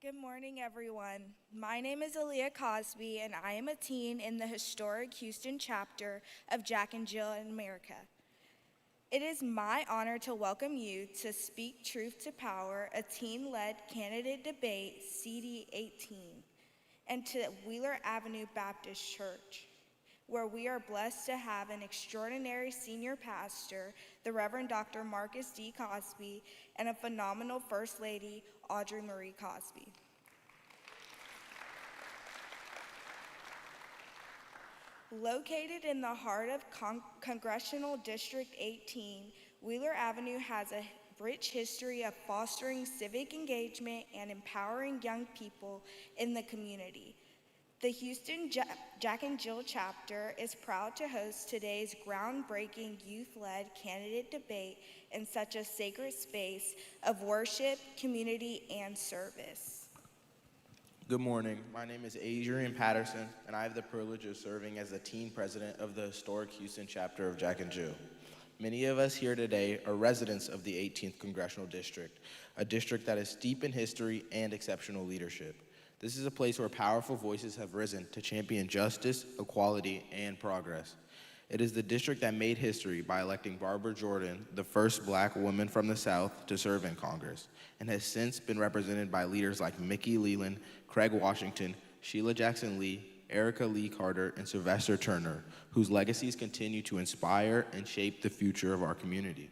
Good morning, everyone. My name is Aaliyah Cosby, and I am a teen in the historic Houston chapter of Jack and Jill in America. It is my honor to welcome you to Speak Truth to Power, a teen-led candidate debate, CD 18, and to Wheeler Avenue Baptist Church, where we are blessed to have an extraordinary senior pastor, the Reverend Dr. Marcus D. Cosby, and a phenomenal First Lady, Audrey Marie Cosby. Located in the heart of Congressional District 18, Wheeler Avenue has a rich history of fostering civic engagement and empowering young people in the community. The Houston Jack and Jill chapter is proud to host today's groundbreaking youth-led candidate debate in such a sacred space of worship, community, and service. Good morning. My name is Adrian Patterson, and I have the privilege of serving as the teen president of the historic Houston chapter of Jack and Jill. Many of us here today are residents of the 18th Congressional District, a district that is steep in history and exceptional leadership. This is a place where powerful voices have risen to champion justice, equality, and progress. It is the district that made history by electing Barbara Jordan, the first black woman from the South to serve in Congress, and has since been represented by leaders like Mickey Leland, Craig Washington, Sheila Jackson Lee, Erica Lee Carter, and Sylvester Turner, whose legacies continue to inspire and shape the future of our community.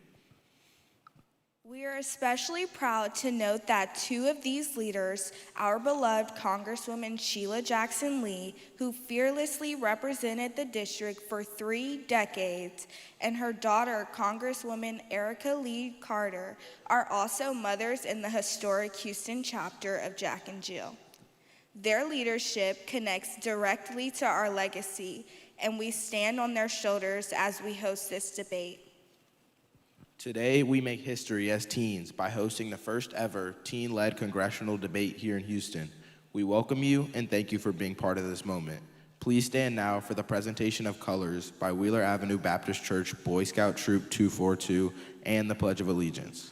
We are especially proud to note that two of these leaders, our beloved Congresswoman Sheila Jackson Lee, who fearlessly represented the district for 3 decades, and her daughter, Congresswoman Erica Lee Carter, are also mothers in the historic Houston chapter of Jack and Jill. Their leadership connects directly to our legacy, and we stand on their shoulders as we host this debate. Today, we make history as teens by hosting the first ever teen-led congressional debate here in Houston. We welcome you and thank you for being part of this moment. Please stand now for the presentation of colors by Wheeler Avenue Baptist Church Boy Scout Troop 242 and the Pledge of Allegiance.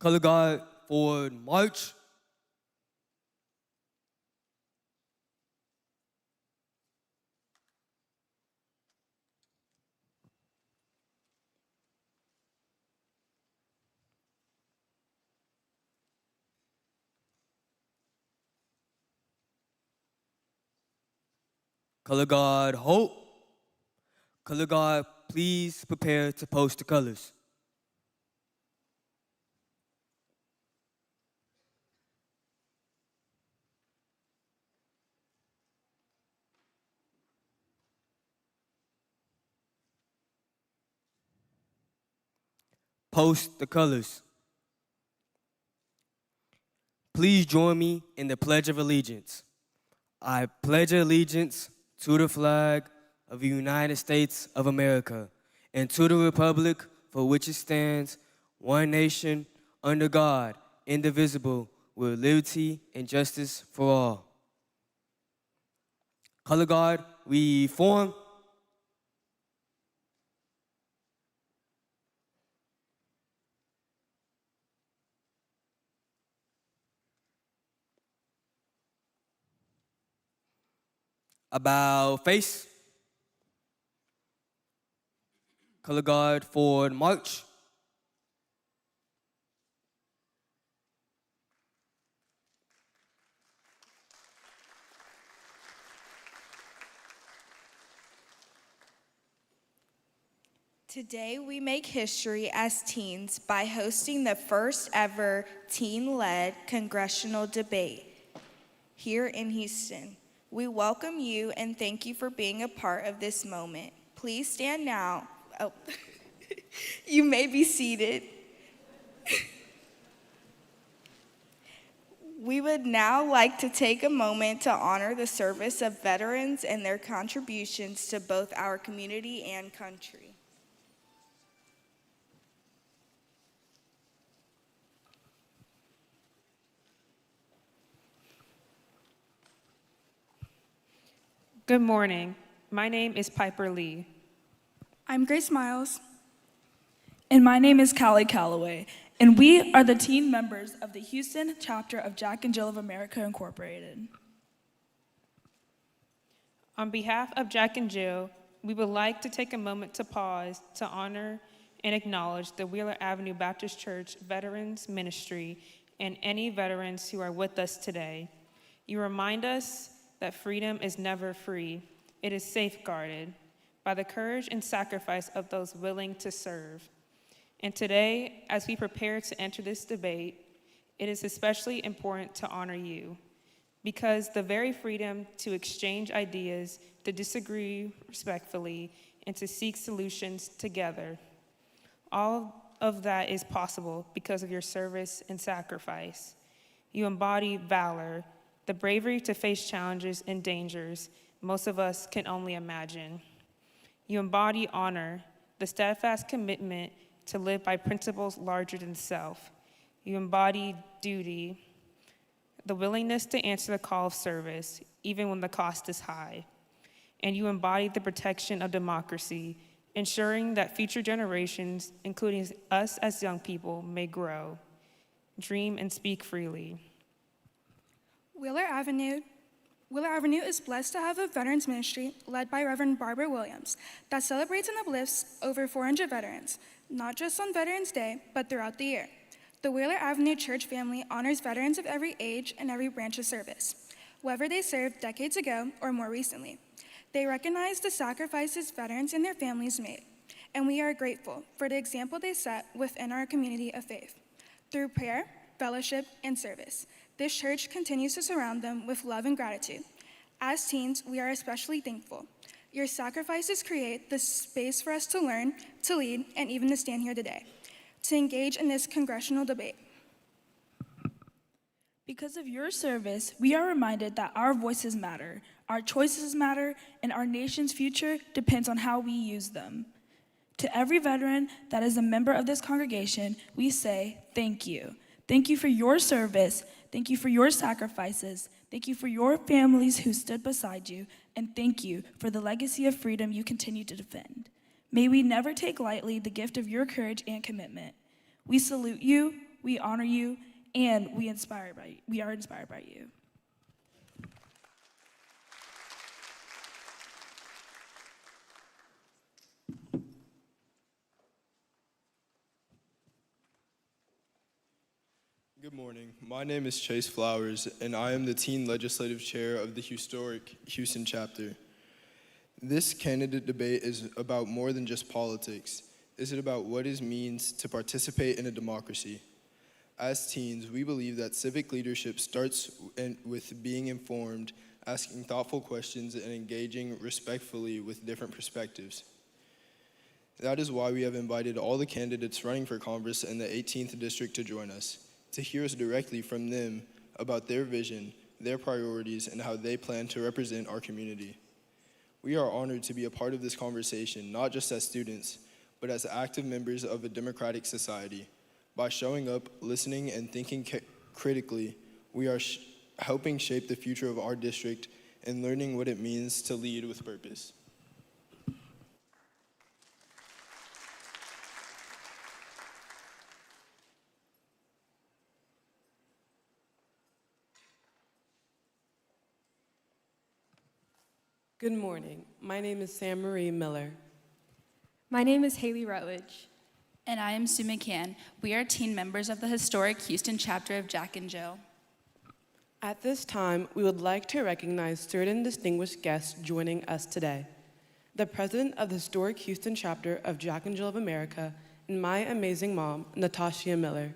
Color Guard forward march. Color Guard halt. Color Guard, please prepare to post the colors. Post the colors. Please join me in the Pledge of Allegiance. I pledge allegiance to the flag of the United States of America and to the republic for which it stands, one nation, under God, indivisible, with liberty and justice for all. Color Guard, we form. About face. Color Guard forward march. Today, we make history as teens by hosting the first ever teen-led congressional debate here in Houston. We welcome you and thank you for being a part of this moment. Please stand now. Oh, you may be seated. We would now like to take a moment to honor the service of veterans and their contributions to both our community and country. Good morning. My name is Piper Lee. I'm Grace Miles. And my name is Callie Calloway, and we are the teen members of the Houston chapter of Jack and Jill of America Incorporated. On behalf of Jack and Jill, we would like to take a moment to pause to honor and acknowledge the Wheeler Avenue Baptist Church Veterans Ministry and any veterans who are with us today. You remind us that freedom is never free. It is safeguarded by the courage and sacrifice of those willing to serve. And today, as we prepare to enter this debate, it is especially important to honor you, because the very freedom to exchange ideas, to disagree respectfully, and to seek solutions together, all of that is possible because of your service and sacrifice. You embody valor, the bravery to face challenges and dangers most of us can only imagine. You embody honor, the steadfast commitment to live by principles larger than self. You embody duty, the willingness to answer the call of service, even when the cost is high. And you embody the protection of democracy, ensuring that future generations, including us as young people, may grow, dream, and speak freely. Wheeler Avenue is blessed to have a veterans ministry led by Reverend Barbara Williams that celebrates and uplifts over 400 veterans, not just on Veterans Day, but throughout the year. The Wheeler Avenue Church family honors veterans of every age and every branch of service, whether they served decades ago or more recently. They recognize the sacrifices veterans and their families made, and we are grateful for the example they set within our community of faith. Through prayer, fellowship, and service, this church continues to surround them with love and gratitude. As teens, we are especially thankful. Your sacrifices create the space for us to learn, to lead, and even to stand here today, to engage in this congressional debate. Because of your service, we are reminded that our voices matter, our choices matter, and our nation's future depends on how we use them. To every veteran that is a member of this congregation, we say thank you. Thank you for your service. Thank you for your sacrifices. Thank you for your families who stood beside you. And thank you for the legacy of freedom you continue to defend. May we never take lightly the gift of your courage and commitment. We salute you, we honor you, and we are inspired by you. Good morning. My name is Chase Flowers, and I am the Teen Legislative Chair of the historic Houston chapter. This candidate debate is about more than just politics. It's about what it means to participate in a democracy. As teens, we believe that civic leadership starts with being informed, asking thoughtful questions, and engaging respectfully with different perspectives. That is why we have invited all the candidates running for Congress in the 18th District to join us, to hear us directly from them about their vision, their priorities, and how they plan to represent our community. We are honored to be a part of this conversation, not just as students, but as active members of a democratic society. By showing up, listening, and thinking critically, we are helping shape the future of our district and learning what it means to lead with purpose. Good morning. My name is Sam Marie Miller. My name is Haley Rutledge. And I am Sue McCann. We are teen members of the historic Houston chapter of Jack and Jill. At this time, we would like to recognize certain distinguished guests joining us today. The president of the historic Houston chapter of Jack and Jill of America, and my amazing mom, Natasha Miller.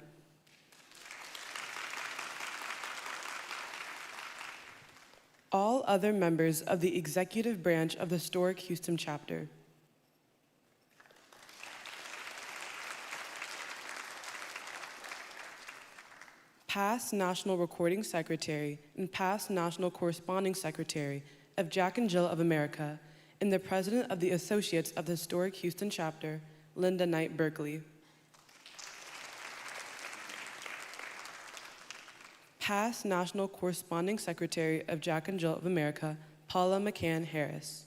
All other members of the executive branch of the historic Houston chapter. Past National Recording Secretary and past National Corresponding Secretary of Jack and Jill of America, and the President of the Associates of the Historic Houston Chapter, Linda Knight Berkeley. Past National Corresponding Secretary of Jack and Jill of America, Paula McCann Harris.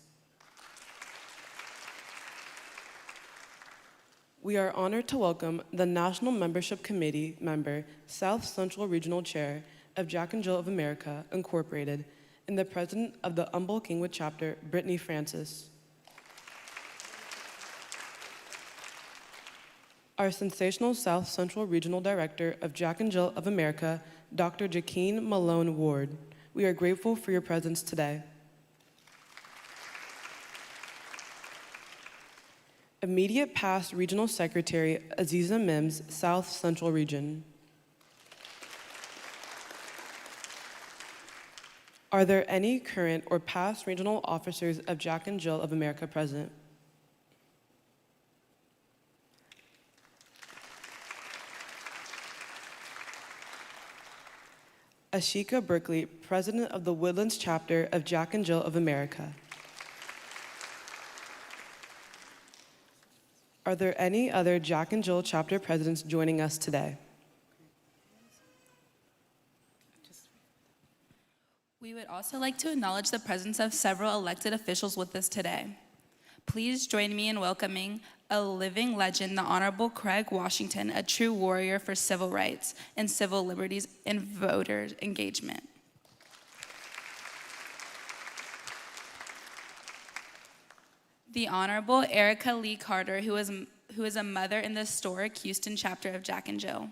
we are honored to welcome the National Membership Committee member, South Central Regional Chair of Jack and Jill of America, Incorporated, and the president of the Humboldt-Kingwood chapter, Brittany Francis. Our sensational South Central Regional Director of Jack and Jill of America, Dr. Jaqueen Malone Ward. We are grateful for your presence today. Immediate past Regional Secretary, Aziza Mims, South Central Region. Are there any current or past regional officers of Jack and Jill of America present? Ashika Berkeley, President of the Woodlands Chapter of Jack and Jill of America. Are there any other Jack and Jill chapter presidents joining us today? We would also like to acknowledge the presence of several elected officials with us today. Please join me in welcoming a living legend, the Honorable Craig Washington, a true warrior for civil rights and civil liberties and voter engagement. The Honorable Erica Lee Carter, who is a mother in the historic Houston chapter of Jack and Jill.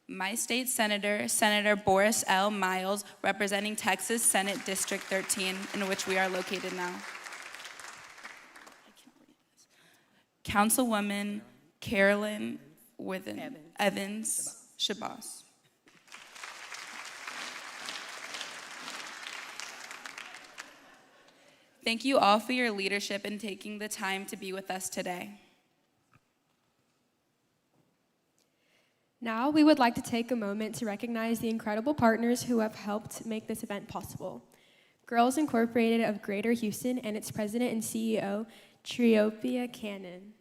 My state senator, Senator Boris L. Miles, representing Texas Senate District 13, in which we are located now. Councilwoman Carolyn Evans Shabazz. Thank you all for your leadership and taking the time to be with us today. Now, we would like to take a moment to recognize the incredible partners who have helped make this event possible. Girls Incorporated of Greater Houston and its president and CEO, Triopia Cannon.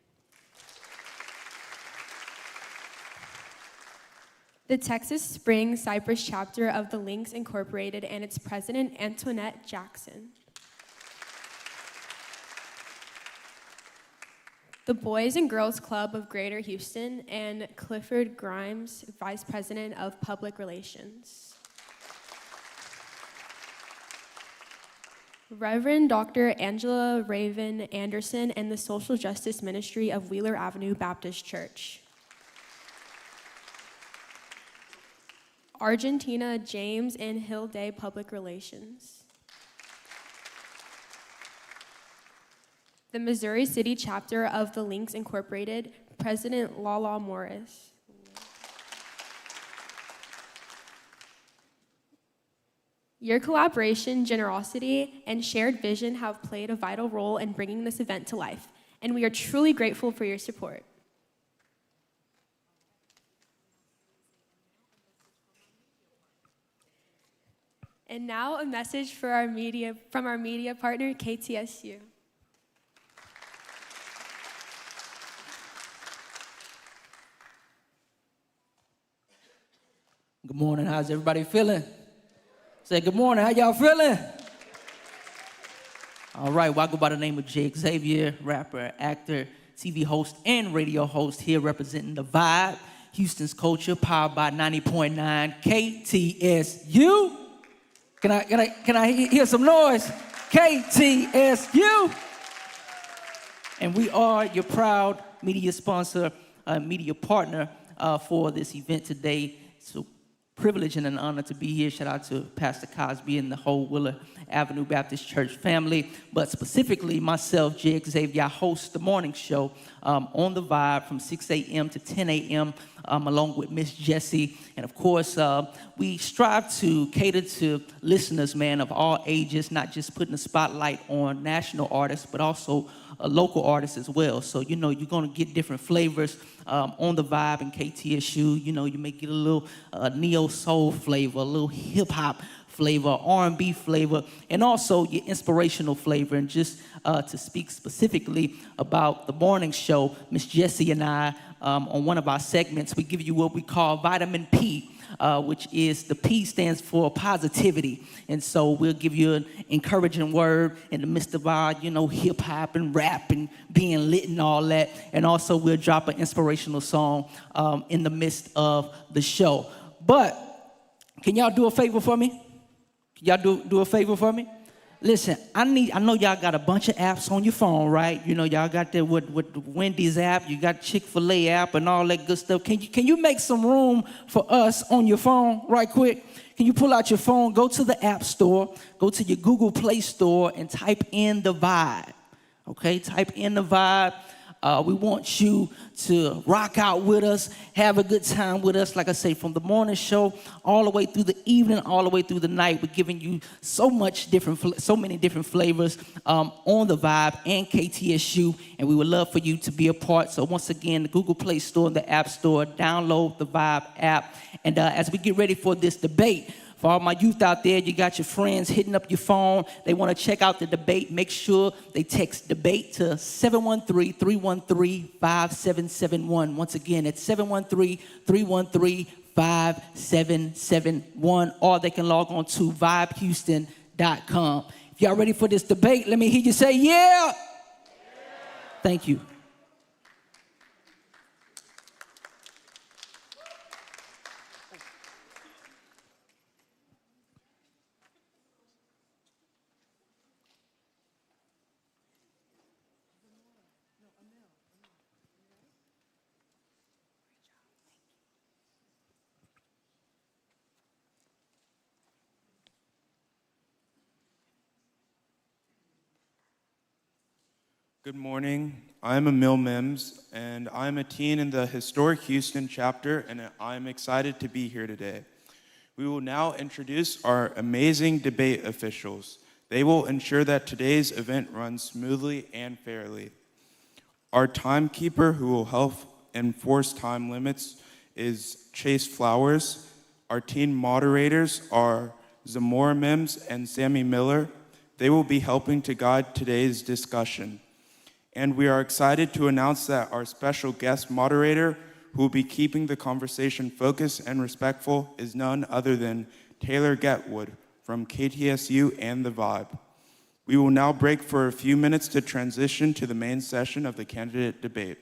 The Texas Spring Cypress chapter of the Lynx Incorporated and its president, Antoinette Jackson. The Boys and Girls Club of Greater Houston and Clifford Grimes, Vice President of Public Relations. Reverend Dr. Angela Raven Anderson and the Social Justice Ministry of Wheeler Avenue Baptist Church. Argentina James and Hill Day Public Relations. The Missouri City chapter of the Lynx Incorporated, President Lala Morris. Your collaboration, generosity, and shared vision have played a vital role in bringing this event to life, and we are truly grateful for your support. And now a message for from our media partner, KTSU. Good morning. How's everybody feeling? Say good morning. How y'all feeling? All right. Well, I go by the name of Jake Xavier, rapper, actor, TV host, and radio host here representing The Vibe, Houston's culture, powered by 90.9 KTSU. Can I hear some noise? KTSU. And we are your proud media sponsor, media partner for this event today. So privilege and an honor to be here. Shout out to Pastor Cosby and the whole Wheeler Avenue Baptist Church family, but specifically myself, Jake Xavier. I host the morning show on The Vibe from 6 a.m. to 10 a.m. Along with Miss Jessie. And of course, we strive to cater to listeners, man, of all ages, not just putting a spotlight on national artists, but also local artists as well. So, you know, you're going to get different flavors on The Vibe and KTSU. You know, you may get a little neo-soul flavor, a little hip-hop flavor, R&B flavor, and also your inspirational flavor. And just to speak specifically about the morning show, Miss Jessie and I, on one of our segments, we give you what we call vitamin P, which is the P stands for positivity. And so we'll give you an encouraging word in the midst of our, hip hop and rap and being lit and all that. And also we'll drop an inspirational song in the midst of the show. But can y'all do a favor for me? Can y'all do a favor for me? Listen, I know y'all got a bunch of apps on your phone, right? Y'all got that with the Wendy's app, you got Chick-fil-A app and all that good stuff. Can you make some room for us on your phone right quick? Can you pull out your phone, go to the App Store, go to your Google Play Store and type in The Vibe, okay? Type in The Vibe. We want you to rock out with us, have a good time with us. Like I say, from the morning show all the way through the evening, all the way through the night, we're giving you so many different flavors on the Vibe and KTSU, and we would love for you to be a part. So once again, the Google Play Store and the App Store, download the Vibe app. And as we get ready for this debate, for all my youth out there, you got your friends hitting up your phone. They want to check out the debate. Make sure they text debate to 713-313-5771. Once again, it's 713-313-5771. Or they can log on to vibehouston.com. If y'all ready for this debate, let me hear you say, yeah. Thank you. Good morning. I'm Emil Mims, and I'm a teen in the Historic Houston chapter, and I'm excited to be here today. We will now introduce our amazing debate officials. They will ensure that today's event runs smoothly and fairly. Our timekeeper, who will help enforce time limits, is Chase Flowers. Our teen moderators are Zamora Mims and Sammy Miller. They will be helping to guide today's discussion. And we are excited to announce that our special guest moderator, who will be keeping the conversation focused and respectful, is none other than Taylor Getwood from KTSU and The Vibe. We will now break for a few minutes to transition to the main session of the candidate debate.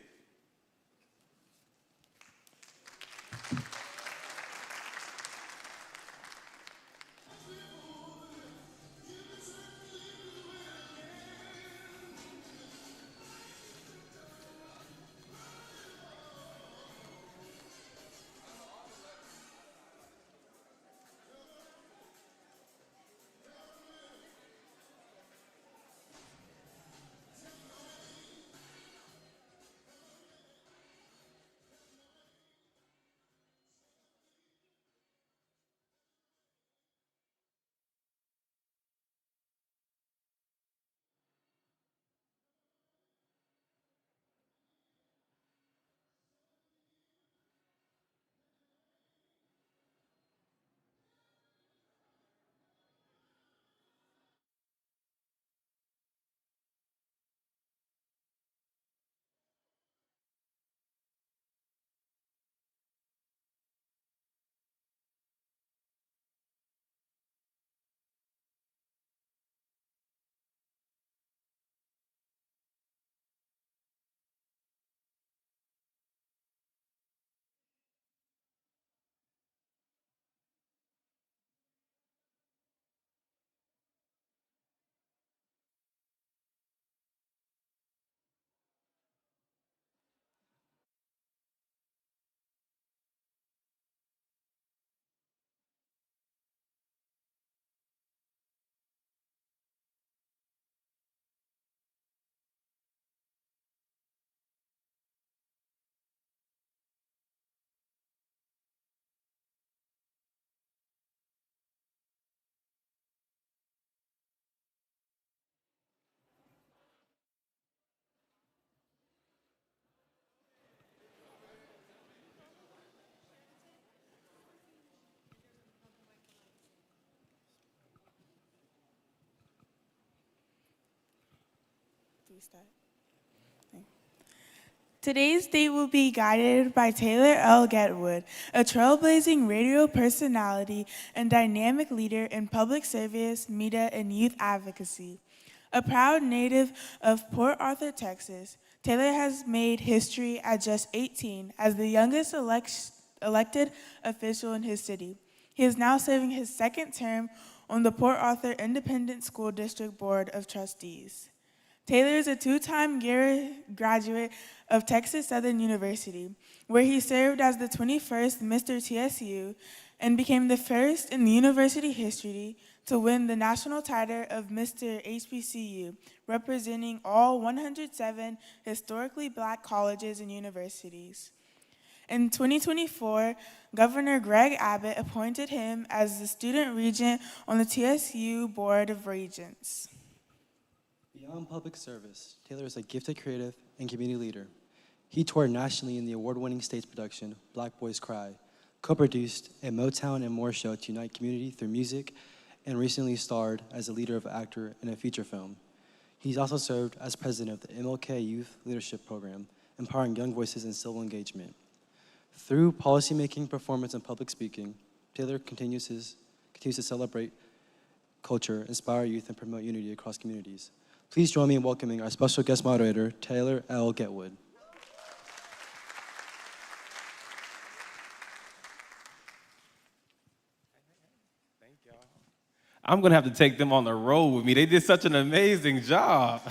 start? Today's date will be guided by Taylor L. Getwood, a trailblazing radio personality and dynamic leader in public service, media, and youth advocacy. A proud native of Port Arthur, Texas, Taylor has made history at just 18 as the youngest elected official in his city. He is now serving his second term on the Port Arthur Independent School District Board of Trustees. Taylor is a two-time graduate of Texas Southern University, where he served as the 21st Mr. TSU and became the first in university history to win the national title of Mr. HBCU, representing all 107 historically black colleges and universities. In 2024, Governor Greg Abbott appointed him as the student regent on the TSU Board of Regents. Beyond public service, Taylor is a gifted creative and community leader. He toured nationally in the award-winning stage production Black Boys Cry, co-produced a Motown and More show to unite community through music, and recently starred as a leader of actor in a feature film. He's also served as president of the MLK Youth Leadership Program, empowering young voices in civil engagement. Through policymaking, performance, and public speaking, Taylor continues to celebrate culture, inspire youth, and promote unity across communities. Please join me in welcoming our special guest moderator, Taylor L. Getwood. Thank y'all. I'm gonna have to take them on the road with me. They did such an amazing job.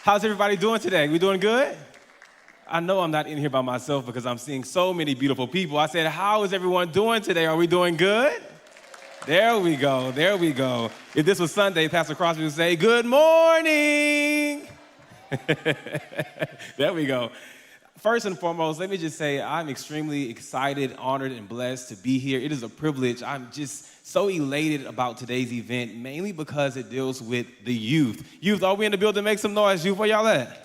How's everybody doing today? We doing good? I know I'm not in here by myself because I'm seeing so many beautiful people. I said, how is everyone doing today? Are we doing good? There we go, there we go. If this was Sunday, Pastor Crosby would say, good morning. There we go. First and foremost, let me just say I'm extremely excited, honored, and blessed to be here. It is a privilege. I'm just so elated about today's event, mainly because it deals with the youth. Youth, are we in the building? Make some noise, youth. Where y'all at?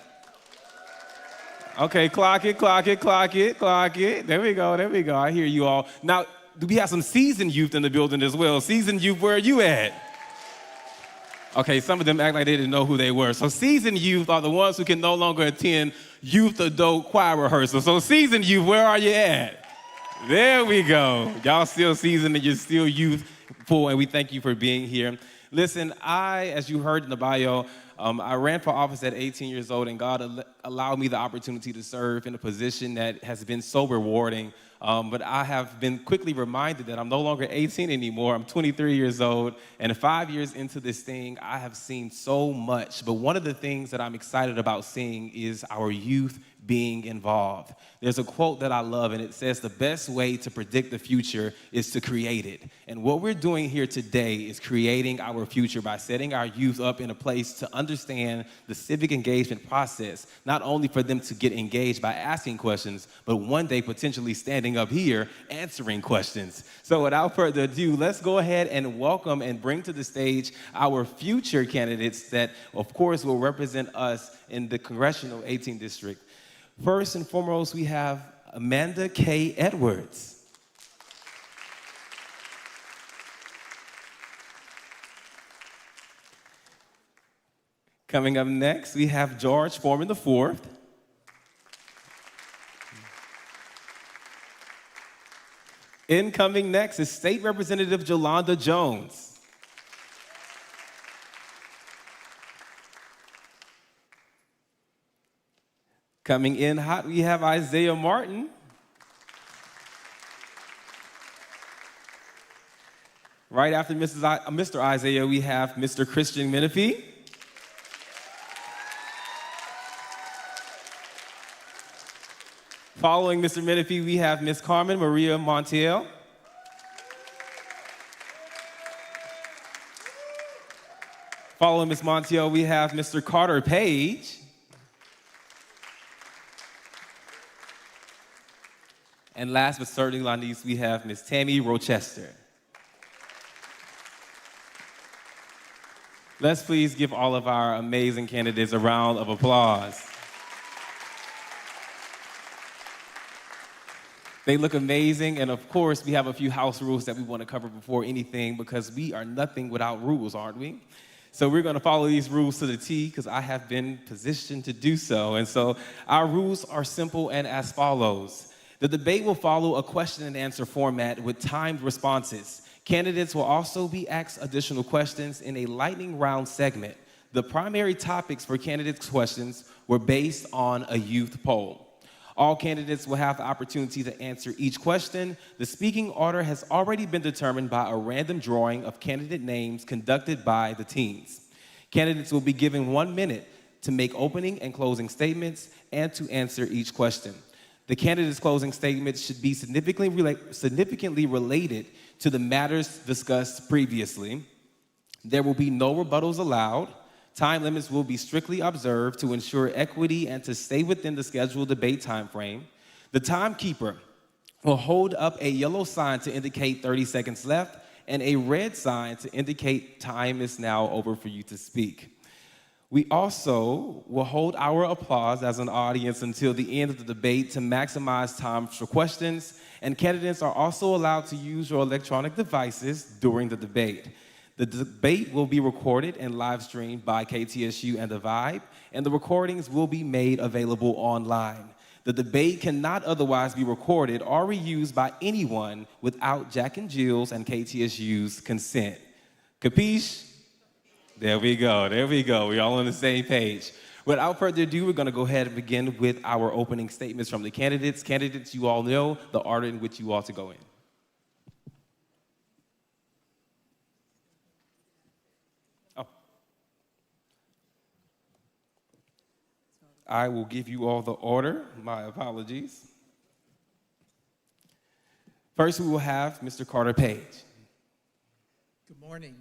Okay, clock it, clock it, clock it, clock it. There we go, there we go. I hear you all. Now, do we have some seasoned youth in the building as well? Seasoned youth, where are you at? Okay, some of them act like they didn't know who they were. So seasoned youth are the ones who can no longer attend youth adult choir rehearsal. So seasoned youth, where are you at? There we go. Y'all still seasoned and you're still youthful, and we thank you for being here. Listen, as you heard in the bio, I ran for office at 18 years old, and God allowed me the opportunity to serve in a position that has been so rewarding. But I have been quickly reminded that I'm no longer 18 anymore. I'm 23 years old, and 5 years into this thing, I have seen so much. But one of the things that I'm excited about seeing is our youth being involved. There's a quote that I love, and it says, the best way to predict the future is to create it. And what we're doing here today is creating our future by setting our youth up in a place to understand the civic engagement process, not only for them to get engaged by asking questions, but one day potentially standing up here answering questions. So without further ado, let's go ahead and welcome and bring to the stage our future candidates that, of course, will represent us in the Congressional 18th District. First and foremost, we have Amanda K. Edwards. Coming up next, we have George Foreman IV. Incoming next is State Representative Jolanda Jones. Coming in hot, we have Isaiah Martin. Right after Mr. Isaiah, we have Mr. Christian Menifee. Following Mr. Menifee, we have Ms. Carmen Maria Montiel. Following Ms. Montiel, we have Mr. Carter Page. And last but certainly not least, we have Ms. Tammy Rochester. Let's please give all of our amazing candidates a round of applause. They look amazing, and of course, we have a few house rules that we want to cover before anything because we are nothing without rules, aren't we? So we're going to follow these rules to the T because I have been positioned to do so. And so our rules are simple and as follows. The debate will follow a question and answer format with timed responses. Candidates will also be asked additional questions in a lightning round segment. The primary topics for candidates' questions were based on a youth poll. All candidates will have the opportunity to answer each question. The speaking order has already been determined by a random drawing of candidate names conducted by the teens. Candidates will be given 1 minute to make opening and closing statements and to answer each question. The candidate's closing statements should be significantly related to the matters discussed previously. There will be no rebuttals allowed. Time limits will be strictly observed to ensure equity and to stay within the scheduled debate time frame. The timekeeper will hold up a yellow sign to indicate 30 seconds left and a red sign to indicate time is now over for you to speak. We also will hold our applause as an audience until the end of the debate to maximize time for questions, and candidates are also allowed to use your electronic devices during the debate. The debate will be recorded and live streamed by KTSU and The Vibe, and the recordings will be made available online. The debate cannot otherwise be recorded or reused by anyone without Jack and Jill's and KTSU's consent. Capiche? There we go, We're all on the same page. Without further ado, we're gonna go ahead and begin with our opening statements from the candidates. Candidates, you all know the order in which you ought to go in. I will give you all the order. My apologies. First, we will have Mr. Carter Page. Good morning.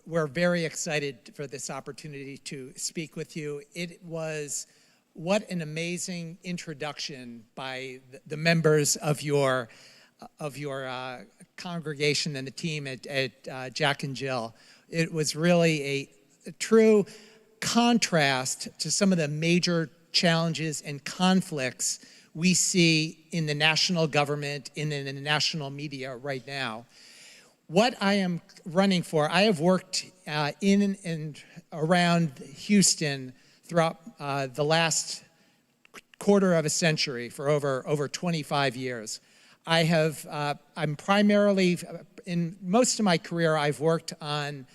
We're very excited for this opportunity to speak with you. What an amazing introduction by the members of your congregation and the team at Jack and Jill. It was really a true contrast to some of the major challenges and conflicts we see in the national government, in the national media right now. What I am running for, I have worked in and around Houston throughout the last quarter of a century for over 25 years. I'm primarily, in most of my career, I've worked on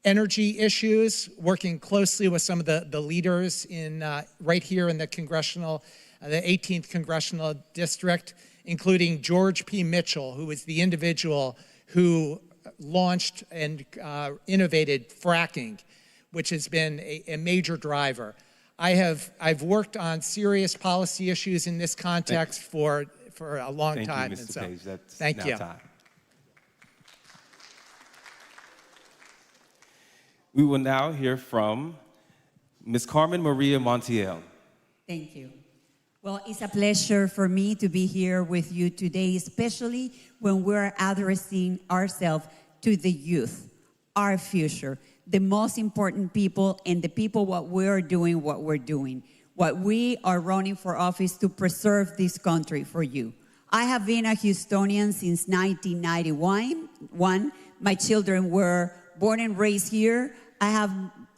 energy issues, working closely with some of the leaders right here in the the 18th Congressional District, including George P. Mitchell, who was the individual who launched and innovated fracking, which has been a major driver. I've worked on serious policy issues in this context for a long time. Thank you, Mr. Page. That's thank now you. Time. We will now hear from Ms. Carmen Maria Montiel. Thank you. Well, it's a pleasure for me to be here with you today, especially when we're addressing ourselves to the youth, our future, the most important people, and the people what we're doing, what we are running for office to preserve this country for you. I have been a Houstonian since 1991. My children were born and raised here. I have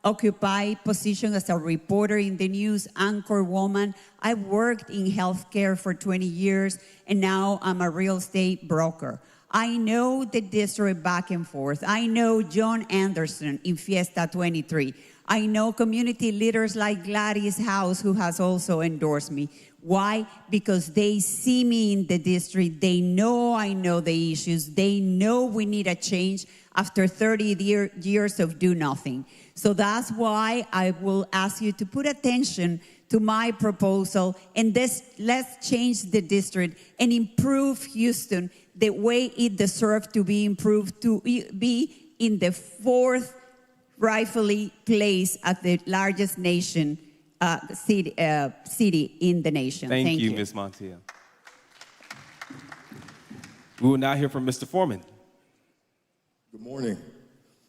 occupied position as a reporter in the news, anchor woman. I worked in healthcare for 20 years, and now I'm a real estate broker. I know the district back and forth. I know John Anderson in Fiesta 23. I know community leaders like Gladys House, who has also endorsed me. Why? Because they see me in the district. They know I know the issues. They know we need a change after 30 years of do nothing. So that's why I will ask you to put attention to my proposal, and let's change the district and improve Houston the way it deserves to be improved, to be in the fourth rightfully place as the largest city in the nation. Thank you, Ms. Montiel. We will now hear from Mr. Foreman. Good morning.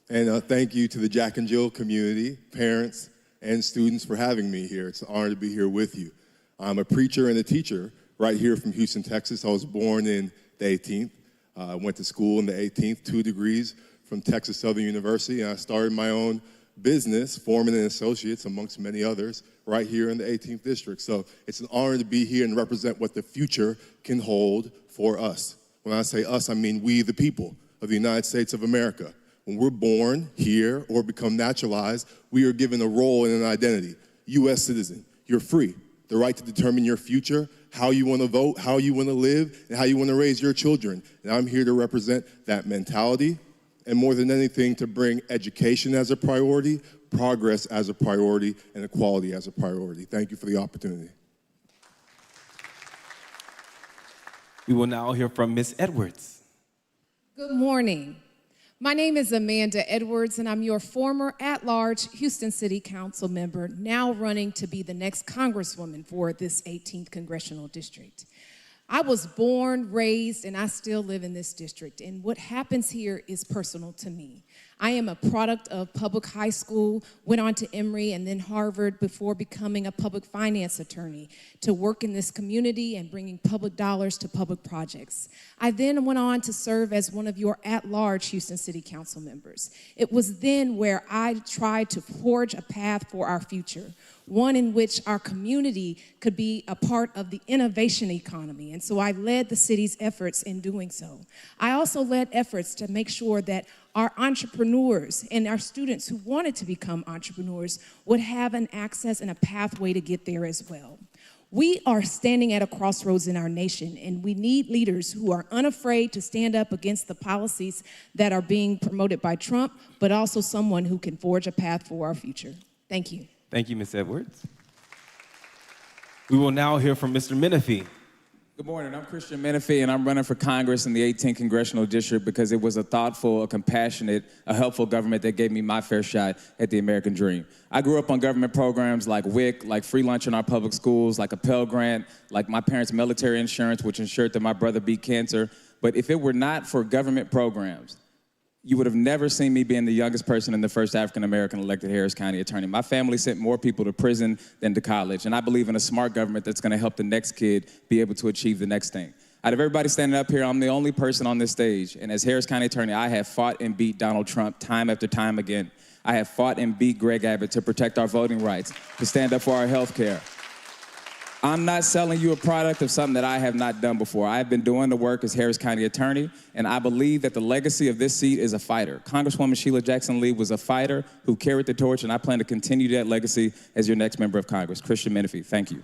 And thank you to the Jack and Jill community, parents, and students for having me here. It's an honor to be here with you. I'm a preacher and a teacher right here from Houston, Texas. I was born in the 18th. I went to school in the 18th, 2 degrees from Texas Southern University, and I started my own business, Foreman and Associates, amongst many others, right here in the 18th District. So it's an honor to be here and represent what the future can hold for us. When I say us, I mean we, the people of the United States of America. When we're born here or become naturalized, we are given a role and an identity. U.S. citizen, you're free. The right to determine your future, how you want to vote, how you want to live, and how you want to raise your children. And I'm here to represent that mentality, and more than anything, to bring education as a priority, progress as a priority, and equality as a priority. Thank you for the opportunity. We will now hear from Ms. Edwards. Good morning. My name is Amanda Edwards, and I'm your former at-large Houston City Council member, now running to be the next Congresswoman for this 18th Congressional District. I was born, raised, and I still live in this district, and what happens here is personal to me. I am a product of public high school, went on to Emory and then Harvard before becoming a public finance attorney to work in this community and bringing public dollars to public projects. I then went on to serve as one of your at-large Houston City Council members. It was then where I tried to forge a path for our future, one in which our community could be a part of the innovation economy. And so I led the city's efforts in doing so. I also led efforts to make sure that our entrepreneurs and our students who wanted to become entrepreneurs would have an access and a pathway to get there as well. We are standing at a crossroads in our nation, and we need leaders who are unafraid to stand up against the policies that are being promoted by Trump, but also someone who can forge a path for our future. Thank you. Thank you, Ms. Edwards. We will now hear from Mr. Menifee. Good morning, I'm Christian Menifee, and I'm running for Congress in the 18th Congressional District because it was a thoughtful, a compassionate, a helpful government that gave me my fair shot at the American dream. I grew up on government programs like WIC, like free lunch in our public schools, like a Pell Grant, like my parents' military insurance, which ensured that my brother beat cancer. But if it were not for government programs, you would have never seen me being the youngest person and the first African-American elected Harris County attorney. My family sent more people to prison than to college, and I believe in a smart government that's gonna help the next kid be able to achieve the next thing. Out of everybody standing up here, I'm the only person on this stage, and as Harris County attorney, I have fought and beat Donald Trump time after time again. I have fought and beat Greg Abbott to protect our voting rights, to stand up for our health care. I'm not selling you a product of something that I have not done before. I have been doing the work as Harris County attorney, and I believe that the legacy of this seat is a fighter. Congresswoman Sheila Jackson Lee was a fighter who carried the torch, and I plan to continue that legacy as your next member of Congress. Christian Menifee, thank you.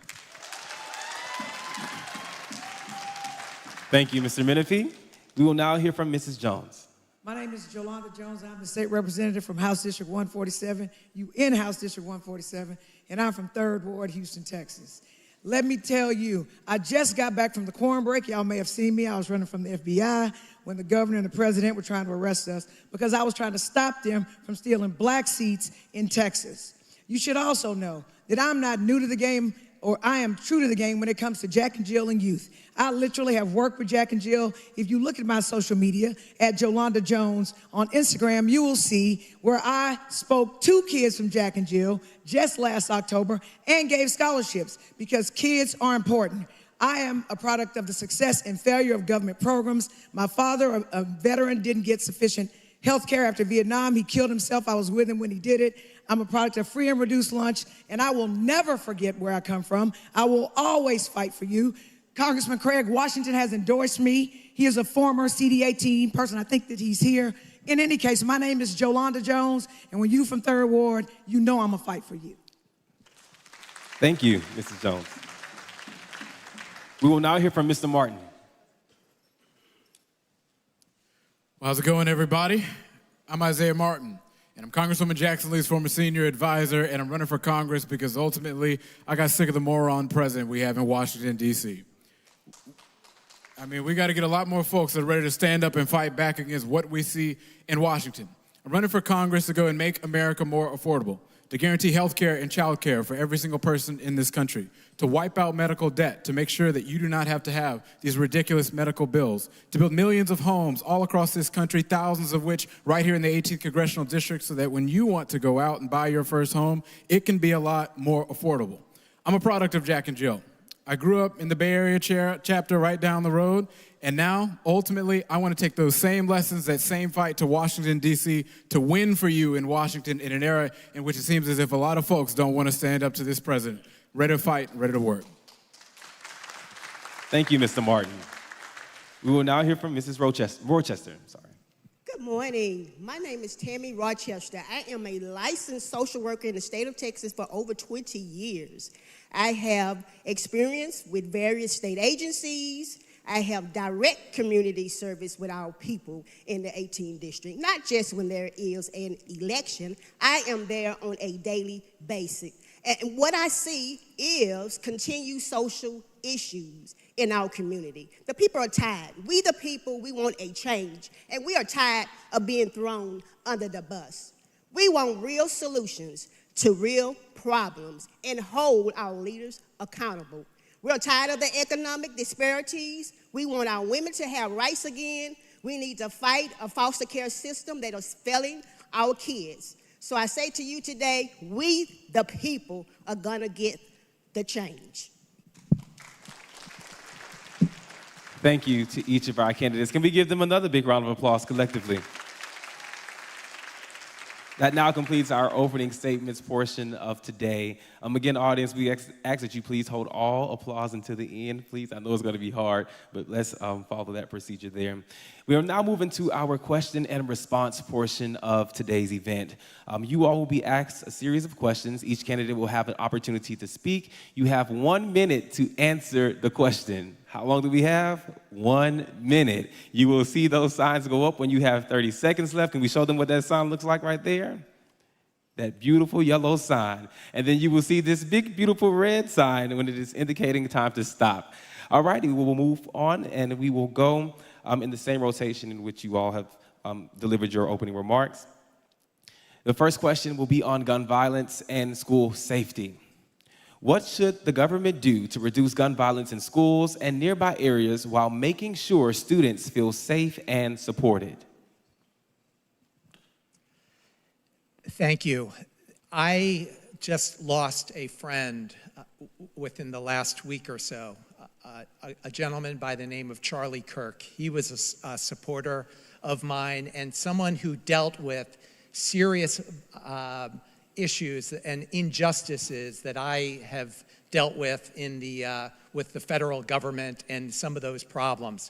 Thank you, Mr. Menifee. We will now hear from Mrs. Jones. My name is Jolanda Jones. I'm the state representative from House District 147. You in House District 147, and I'm from 3rd Ward, Houston, Texas. Let me tell you, I just got back from the quorum break. Y'all may have seen me. I was running from the FBI when the governor and the president were trying to arrest us because I was trying to stop them from stealing black seats in Texas. You should also know that I'm not new to the game, or I am true to the game when it comes to Jack and Jill and youth. I literally have worked with Jack and Jill. If you look at my social media at Jolanda Jones on Instagram, you will see where I spoke to kids from Jack and Jill just last October and gave scholarships because kids are important. I am a product of the success and failure of government programs. My father, a veteran, didn't get sufficient health care after Vietnam. He killed himself. I was with him when he did it. I'm a product of free and reduced lunch, and I will never forget where I come from. I will always fight for you. Congressman Craig Washington has endorsed me. He is a former CD18 person. I think that he's here. In any case, my name is Jolanda Jones, and when you from 3rd Ward, you know I'm gonna fight for you. Thank you, Mrs. Jones. We will now hear from Mr. Martin. Well, how's it going, everybody? I'm Isaiah Martin, and I'm Congresswoman Jackson Lee's former senior advisor, and I'm running for Congress because ultimately I got sick of the moron president we have in Washington, D.C. I mean, we got to get a lot more folks that are ready to stand up and fight back against what we see in Washington. I'm running for Congress to go and make America more affordable, to guarantee health care and child care for every single person in this country, to wipe out medical debt, to make sure that you do not have to have these ridiculous medical bills, to build millions of homes all across this country, thousands of which right here in the 18th Congressional District, so that when you want to go out and buy your first home, it can be a lot more affordable. I'm a product of Jack and Jill. I grew up in the Bay Area chapter right down the road, and now, ultimately, I want to take those same lessons, that same fight to Washington, D.C., to win for you in Washington in an era in which it seems as if a lot of folks don't want to stand up to this president. Ready to fight, ready to work. Thank you, Mr. Martin. We will now hear from Mrs. Rochester. Good morning. My name is Tammy Rochester. I am a licensed social worker in the state of Texas for over 20 years. I have experience with various state agencies. I have direct community service with our people in the 18th district, not just when there is an election. I am there on a daily basis. And what I see is continued social issues in our community. The people are tired. We the people, we want a change, and we are tired of being thrown under the bus. We want real solutions to real problems and hold our leaders accountable. We're tired of the economic disparities. We want our women to have rights again. We need to fight a foster care system that is failing our kids. So I say to you today, we, the people, are gonna get the change. Thank you to each of our candidates. Can we give them another big round of applause collectively? That now completes our opening statements portion of today. Again, audience, we ask that you please hold all applause until the end, please. I know it's going to be hard, but let's follow that procedure there. We are now moving to our question and response portion of today's event. You all will be asked a series of questions. Each candidate will have an opportunity to speak. You have 1 minute to answer the question. How long do we have? 1 minute. You will see those signs go up when you have 30 seconds left. Can we show them what that sign looks like right there? That beautiful yellow sign. And then you will see this big, beautiful red sign when it is indicating time to stop. All right, we will move on, and we will go in the same rotation in which you all have delivered your opening remarks. The first question will be on gun violence and school safety. What should the government do to reduce gun violence in schools and nearby areas while making sure students feel safe and supported? Thank you. I just lost a friend within the last week or so, a gentleman by the name of Charlie Kirk. He was a supporter of mine and someone who dealt with serious issues and injustices that I have dealt with with the federal government and some of those problems.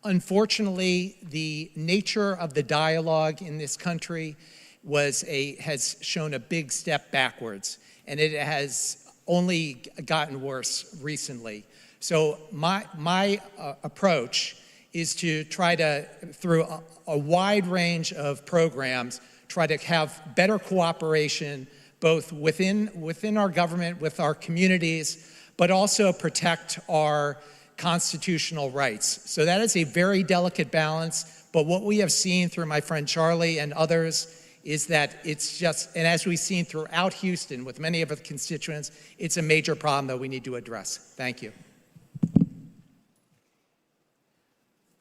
Unfortunately, the nature of the dialogue in this country has shown a big step backwards, and it has only gotten worse recently. So my approach is to try to, through a wide range of programs, try to have better cooperation both within our government, with our communities, but also protect our constitutional rights. So that is a very delicate balance, but what we have seen through my friend Charlie and others is that it's just, and as we've seen throughout Houston with many of our constituents, it's a major problem that we need to address. Thank you.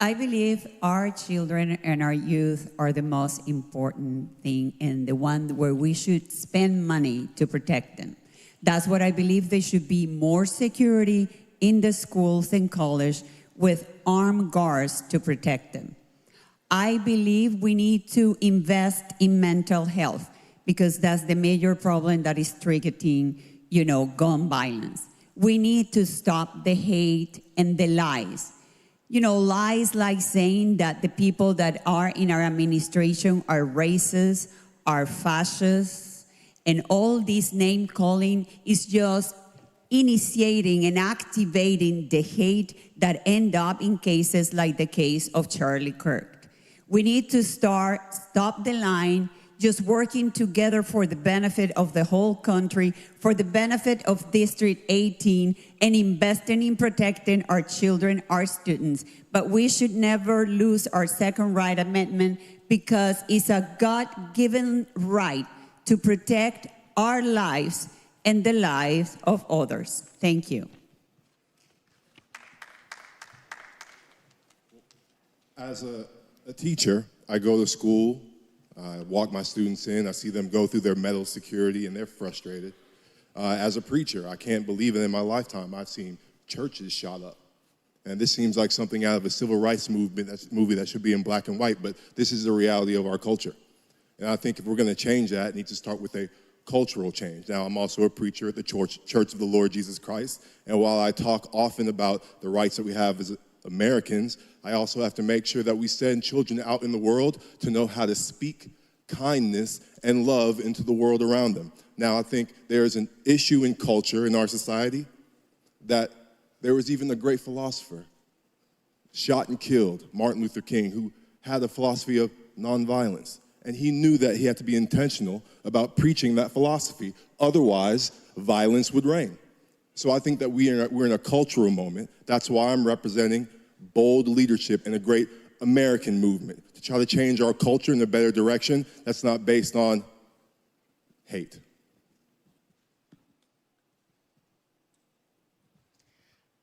I believe our children and our youth are the most important thing and the one where we should spend money to protect them. That's what I believe. There should be more security in the schools and college with armed guards to protect them. I believe we need to invest in mental health because that's the major problem that is triggering, gun violence. We need to stop the hate and the lies. Lies like saying that the people that are in our administration are racist, are fascists, and all this name calling is just initiating and activating the hate that end up in cases like the case of Charlie Kirk. We need to stop the line, just working together for the benefit of the whole country, for the benefit of District 18, and investing in protecting our children, our students. But we should never lose our Second Right Amendment because it's a God-given right to protect our lives and the lives of others. Thank you. As a teacher, I go to school, I walk my students in, I see them go through their metal security and they're frustrated. As a preacher, I can't believe it in my lifetime. I've seen churches shot up. And this seems like something out of a civil rights movie that should be in black and white, but this is the reality of our culture. And I think if we're going to change that, it needs to start with a cultural change. Now, I'm also a preacher at the Church of the Lord Jesus Christ, and while I talk often about the rights that we have as Americans, I also have to make sure that we send children out in the world to know how to speak kindness and love into the world around them. Now, I think there's an issue in culture in our society that there was even a great philosopher, shot and killed, Martin Luther King, who had a philosophy of nonviolence. And he knew that he had to be intentional about preaching that philosophy. Otherwise, violence would reign. So I think that we're in a cultural moment. That's why I'm representing bold leadership in a great American movement to try to change our culture in a better direction that's not based on hate.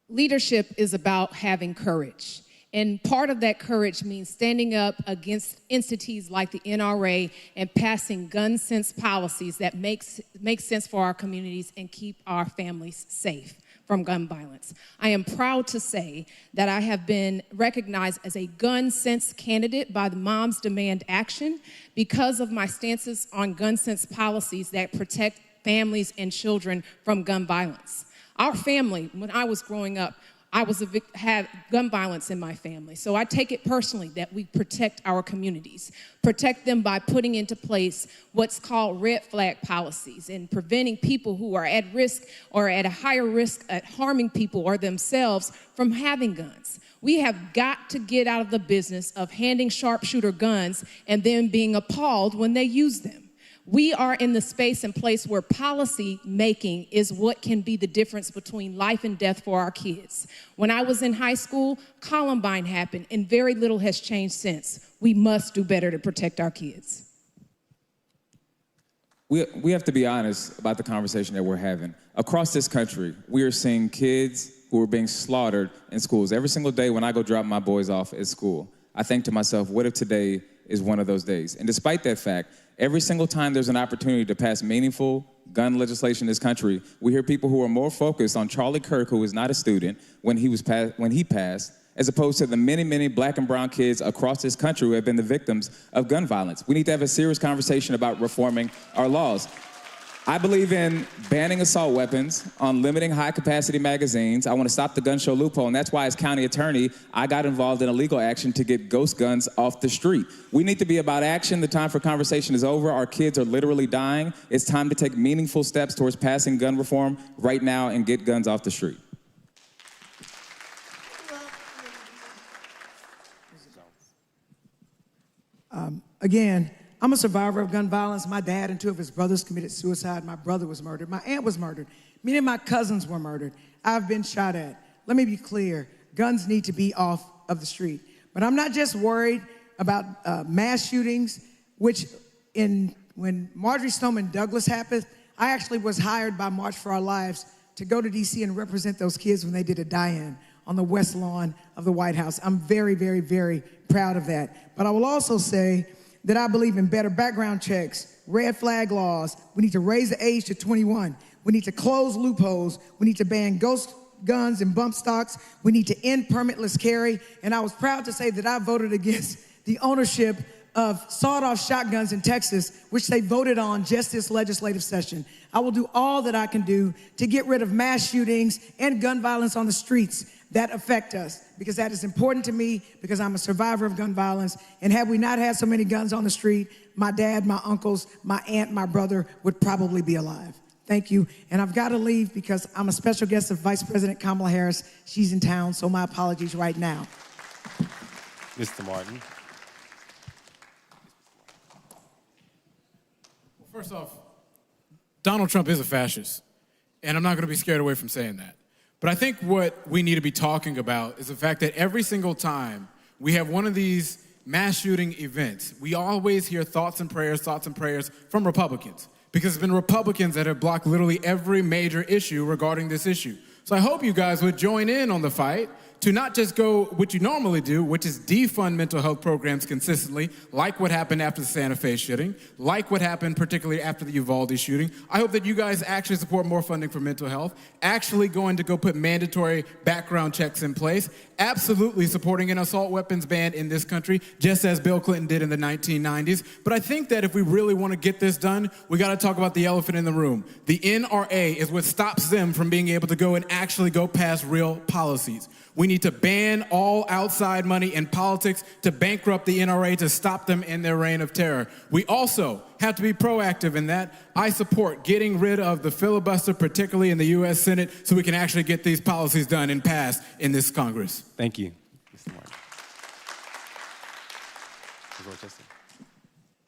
Leadership is about having courage. And part of that courage means standing up against entities like the NRA and passing gun sense policies that make sense for our communities and keep our families safe from gun violence. I am proud to say that I have been recognized as a gun sense candidate by the Moms Demand Action because of my stances on gun sense policies that protect families and children from gun violence. Our family, when I was growing up, had gun violence in my family. So I take it personally that we protect our communities, protect them by putting into place what's called red flag policies and preventing people who are at risk or at a higher risk at harming people or themselves from having guns. We have got to get out of the business of handing sharpshooter guns and then being appalled when they use them. We are in the space and place where policy making is what can be the difference between life and death for our kids. When I was in high school, Columbine happened, and very little has changed since. We must do better to protect our kids. We have to be honest about the conversation that we're having. Across this country, we are seeing kids who are being slaughtered in schools. Every single day when I go drop my boys off at school, I think to myself, what if today is one of those days? And despite that fact, every single time there's an opportunity to pass meaningful gun legislation in this country, we hear people who are more focused on Charlie Kirk, who was not a student when he passed, as opposed to the many, many black and brown kids across this country who have been the victims of gun violence. We need to have a serious conversation about reforming our laws. I believe in banning assault weapons, on limiting high-capacity magazines. I want to stop the gun show loophole, and that's why as county attorney, I got involved in a legal action to get ghost guns off the street. We need to be about action. The time for conversation is over. Our kids are literally dying. It's time to take meaningful steps towards passing gun reform right now and get guns off the street. Again, I'm a survivor of gun violence. My dad and two of his brothers committed suicide. My brother was murdered. My aunt was murdered. Many of my cousins were murdered. I've been shot at. Let me be clear. Guns need to be off of the street. But I'm not just worried about mass shootings, which when Marjorie Stoneman Douglas happened, I actually was hired by March for Our Lives to go to D.C. and represent those kids when they did a die-in on the west lawn of the White House. I'm very, very, very proud of that. But I will also say that I believe in better background checks, red flag laws. We need to raise the age to 21. We need to close loopholes. We need to ban ghost guns and bump stocks. We need to end permitless carry. And I was proud to say that I voted against the ownership of sawed-off shotguns in Texas, which they voted on just this legislative session. I will do all that I can do to get rid of mass shootings and gun violence on the streets that affect us, because that is important to me, because I'm a survivor of gun violence. And had we not had so many guns on the street, my dad, my uncles, my aunt, my brother would probably be alive. Thank you. And I've got to leave because I'm a special guest of Vice President Kamala Harris. She's in town, so my apologies right now. Mr. Martin. Well, first off, Donald Trump is a fascist, and I'm not going to be scared away from saying that. But I think what we need to be talking about is the fact that every single time we have one of these mass shooting events, we always hear thoughts and prayers from Republicans, because it's been Republicans that have blocked literally every major issue regarding this issue. So I hope you guys would join in on the fight to not just go what you normally do, which is defund mental health programs consistently, like what happened after the Santa Fe shooting, like what happened particularly after the Uvalde shooting. I hope that you guys actually support more funding for mental health, actually going to go put mandatory background checks in place, absolutely supporting an assault weapons ban in this country, just as Bill Clinton did in the 1990s. But I think that if we really want to get this done, we got to talk about the elephant in the room. The NRA is what stops them from being able to go and actually go past real policies. We need to ban all outside money in politics to bankrupt the NRA to stop them in their reign of terror. We also have to be proactive in that. I support getting rid of the filibuster, particularly in the U.S. Senate, so we can actually get these policies done and passed in this Congress. Thank you, Mr. Martin.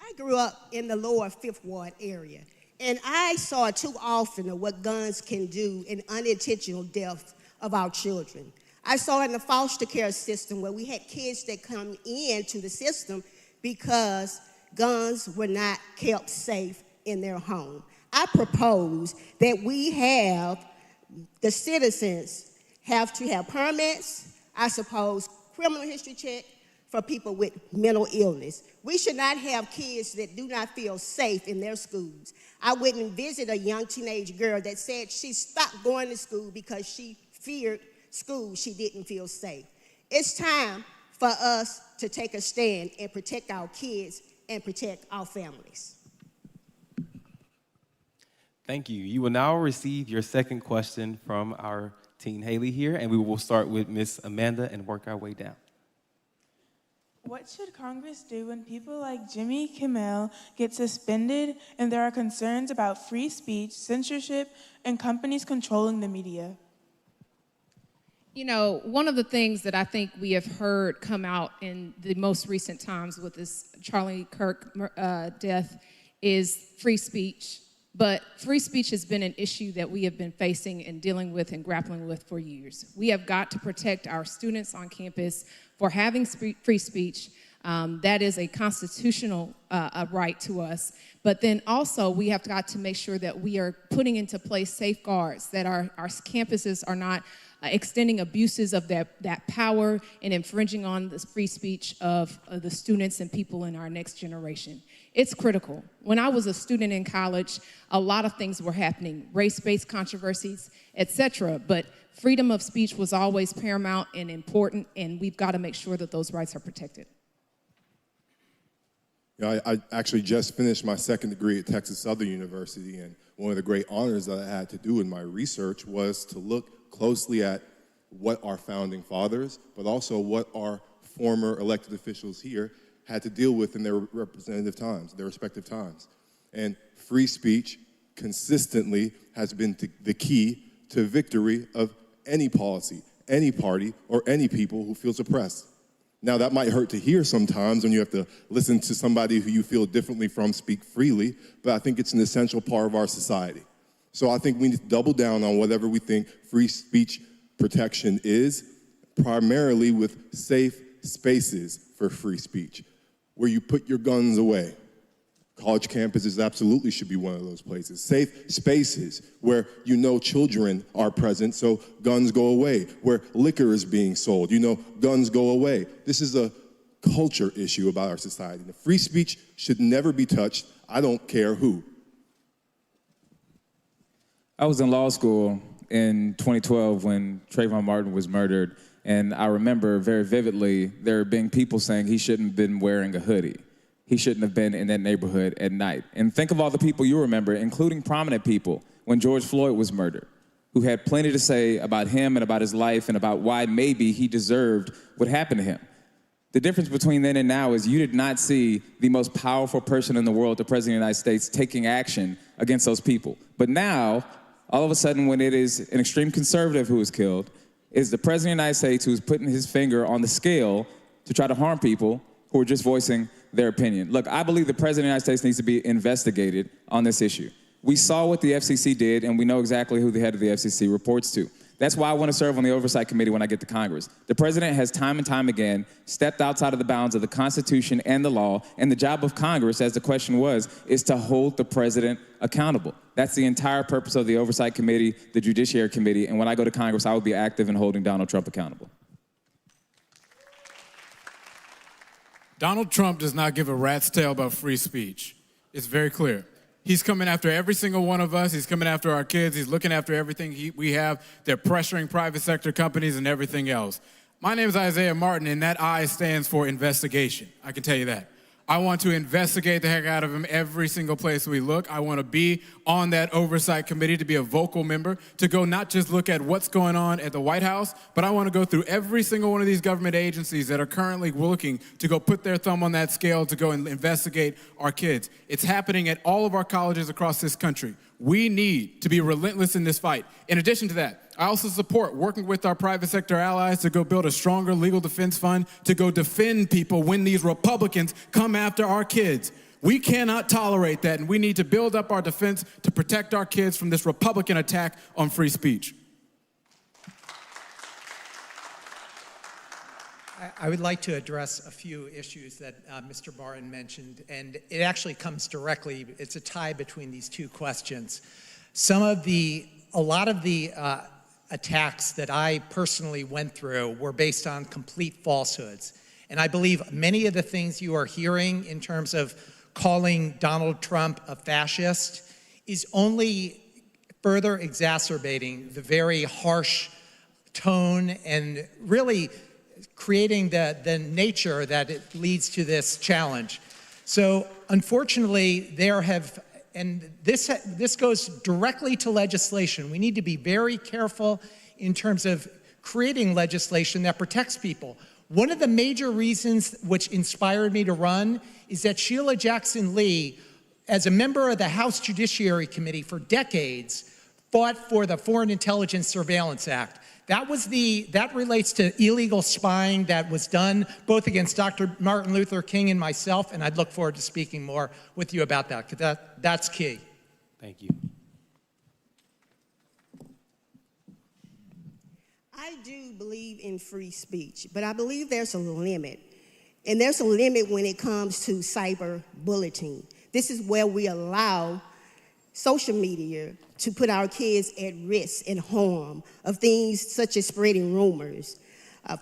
I grew up in the lower Fifth Ward area, and I saw too often of what guns can do in unintentional death of our children. I saw in the foster care system where we had kids that come into the system because guns were not kept safe in their home. I propose that we have, the citizens have to have permits, I suppose criminal history check for people with mental illness. We should not have kids that do not feel safe in their schools. I went and visited a young teenage girl that said she stopped going to school because she feared school, she didn't feel safe. It's time for us to take a stand and protect our kids and protect our families. Thank you. You will now receive your second question from our Teen Haley here, and we will start with Miss Amanda and work our way down. What should Congress do when people like Jimmy Kimmel get suspended and there are concerns about free speech, censorship, and companies controlling the media? You know, one of the things that I think we have heard come out in the most recent times with this Charlie Kirk death is free speech. But free speech has been an issue that we have been facing and dealing with and grappling with for years. We have got to protect our students on campus for having free speech. That is a constitutional right to us. But then also we have got to make sure that we are putting into place safeguards, that our campuses are not extending abuses of that power and infringing on the free speech of the students and people in our next generation. It's critical. When I was a student in college, a lot of things were happening, race-based controversies, etc. But freedom of speech was always paramount and important, and we've got to make sure that those rights are protected. I actually just finished my second degree at Texas Southern University, and one of the great honors that I had to do in my research was to look closely at what our founding fathers, but also what our former elected officials here had to deal with in their representative times, their respective times. And free speech consistently has been the key to victory of any policy, any party, or any people who feels oppressed. Now, that might hurt to hear sometimes when you have to listen to somebody who you feel differently from speak freely, but I think it's an essential part of our society. So I think we need to double down on whatever we think free speech protection is, primarily with safe spaces for free speech, where you put your guns away. College campuses absolutely should be one of those places. Safe spaces where you know children are present, so guns go away. Where liquor is being sold, you know guns go away. This is a culture issue about our society. The free speech should never be touched. I don't care who. I was in law school in 2012 when Trayvon Martin was murdered, and I remember very vividly there being people saying he shouldn't have been wearing a hoodie. He shouldn't have been in that neighborhood at night. And think of all the people you remember, including prominent people, when George Floyd was murdered, who had plenty to say about him and about his life and about why maybe he deserved what happened to him. The difference between then and now is you did not see the most powerful person in the world, the President of the United States, taking action against those people. But now, all of a sudden, when it is an extreme conservative who is killed, is the President of the United States who's putting his finger on the scale to try to harm people who are just voicing their opinion. Look, I believe the President of the United States needs to be investigated on this issue. We saw what the FCC did, and we know exactly who the head of the FCC reports to. That's why I want to serve on the Oversight Committee when I get to Congress. The President has time and time again stepped outside of the bounds of the Constitution and the law, and the job of Congress, as the question was, is to hold the President accountable. That's the entire purpose of the Oversight Committee, the Judiciary Committee, and when I go to Congress, I will be active in holding Donald Trump accountable. Donald Trump does not give a rat's tail about free speech. It's very clear. He's coming after every single one of us. He's coming after our kids. He's looking after everything we have. They're pressuring private sector companies and everything else. My name is Isaiah Martin, and that I stands for investigation. I can tell you that. I want to investigate the heck out of him every single place we look. I want to be on that oversight committee, to be a vocal member, to go not just look at what's going on at the White House, but I want to go through every single one of these government agencies that are currently looking to go put their thumb on that scale to go and investigate our kids. It's happening at all of our colleges across this country. We need to be relentless in this fight. In addition to that, I also support working with our private sector allies to go build a stronger legal defense fund to go defend people when these Republicans come after our kids. We cannot tolerate that, and we need to build up our defense to protect our kids from this Republican attack on free speech. I would like to address a few issues that Mr. Barton mentioned, and it actually comes directly, it's a tie between these two questions. A lot of the attacks that I personally went through were based on complete falsehoods. And I believe many of the things you are hearing in terms of calling Donald Trump a fascist is only further exacerbating the very harsh tone and really creating the nature that it leads to this challenge. So unfortunately, and this goes directly to legislation. We need to be very careful in terms of creating legislation that protects people. One of the major reasons which inspired me to run is that Sheila Jackson Lee, as a member of the House Judiciary Committee for decades, fought for the Foreign Intelligence Surveillance Act. That relates to illegal spying that was done both against Dr. Martin Luther King and myself, and I'd look forward to speaking more with you about that, because that's key. Thank you. I do believe in free speech, but I believe there's a limit. And there's a limit when it comes to cyber bulleting. This is where we allow social media to put our kids at risk and harm of things such as spreading rumors,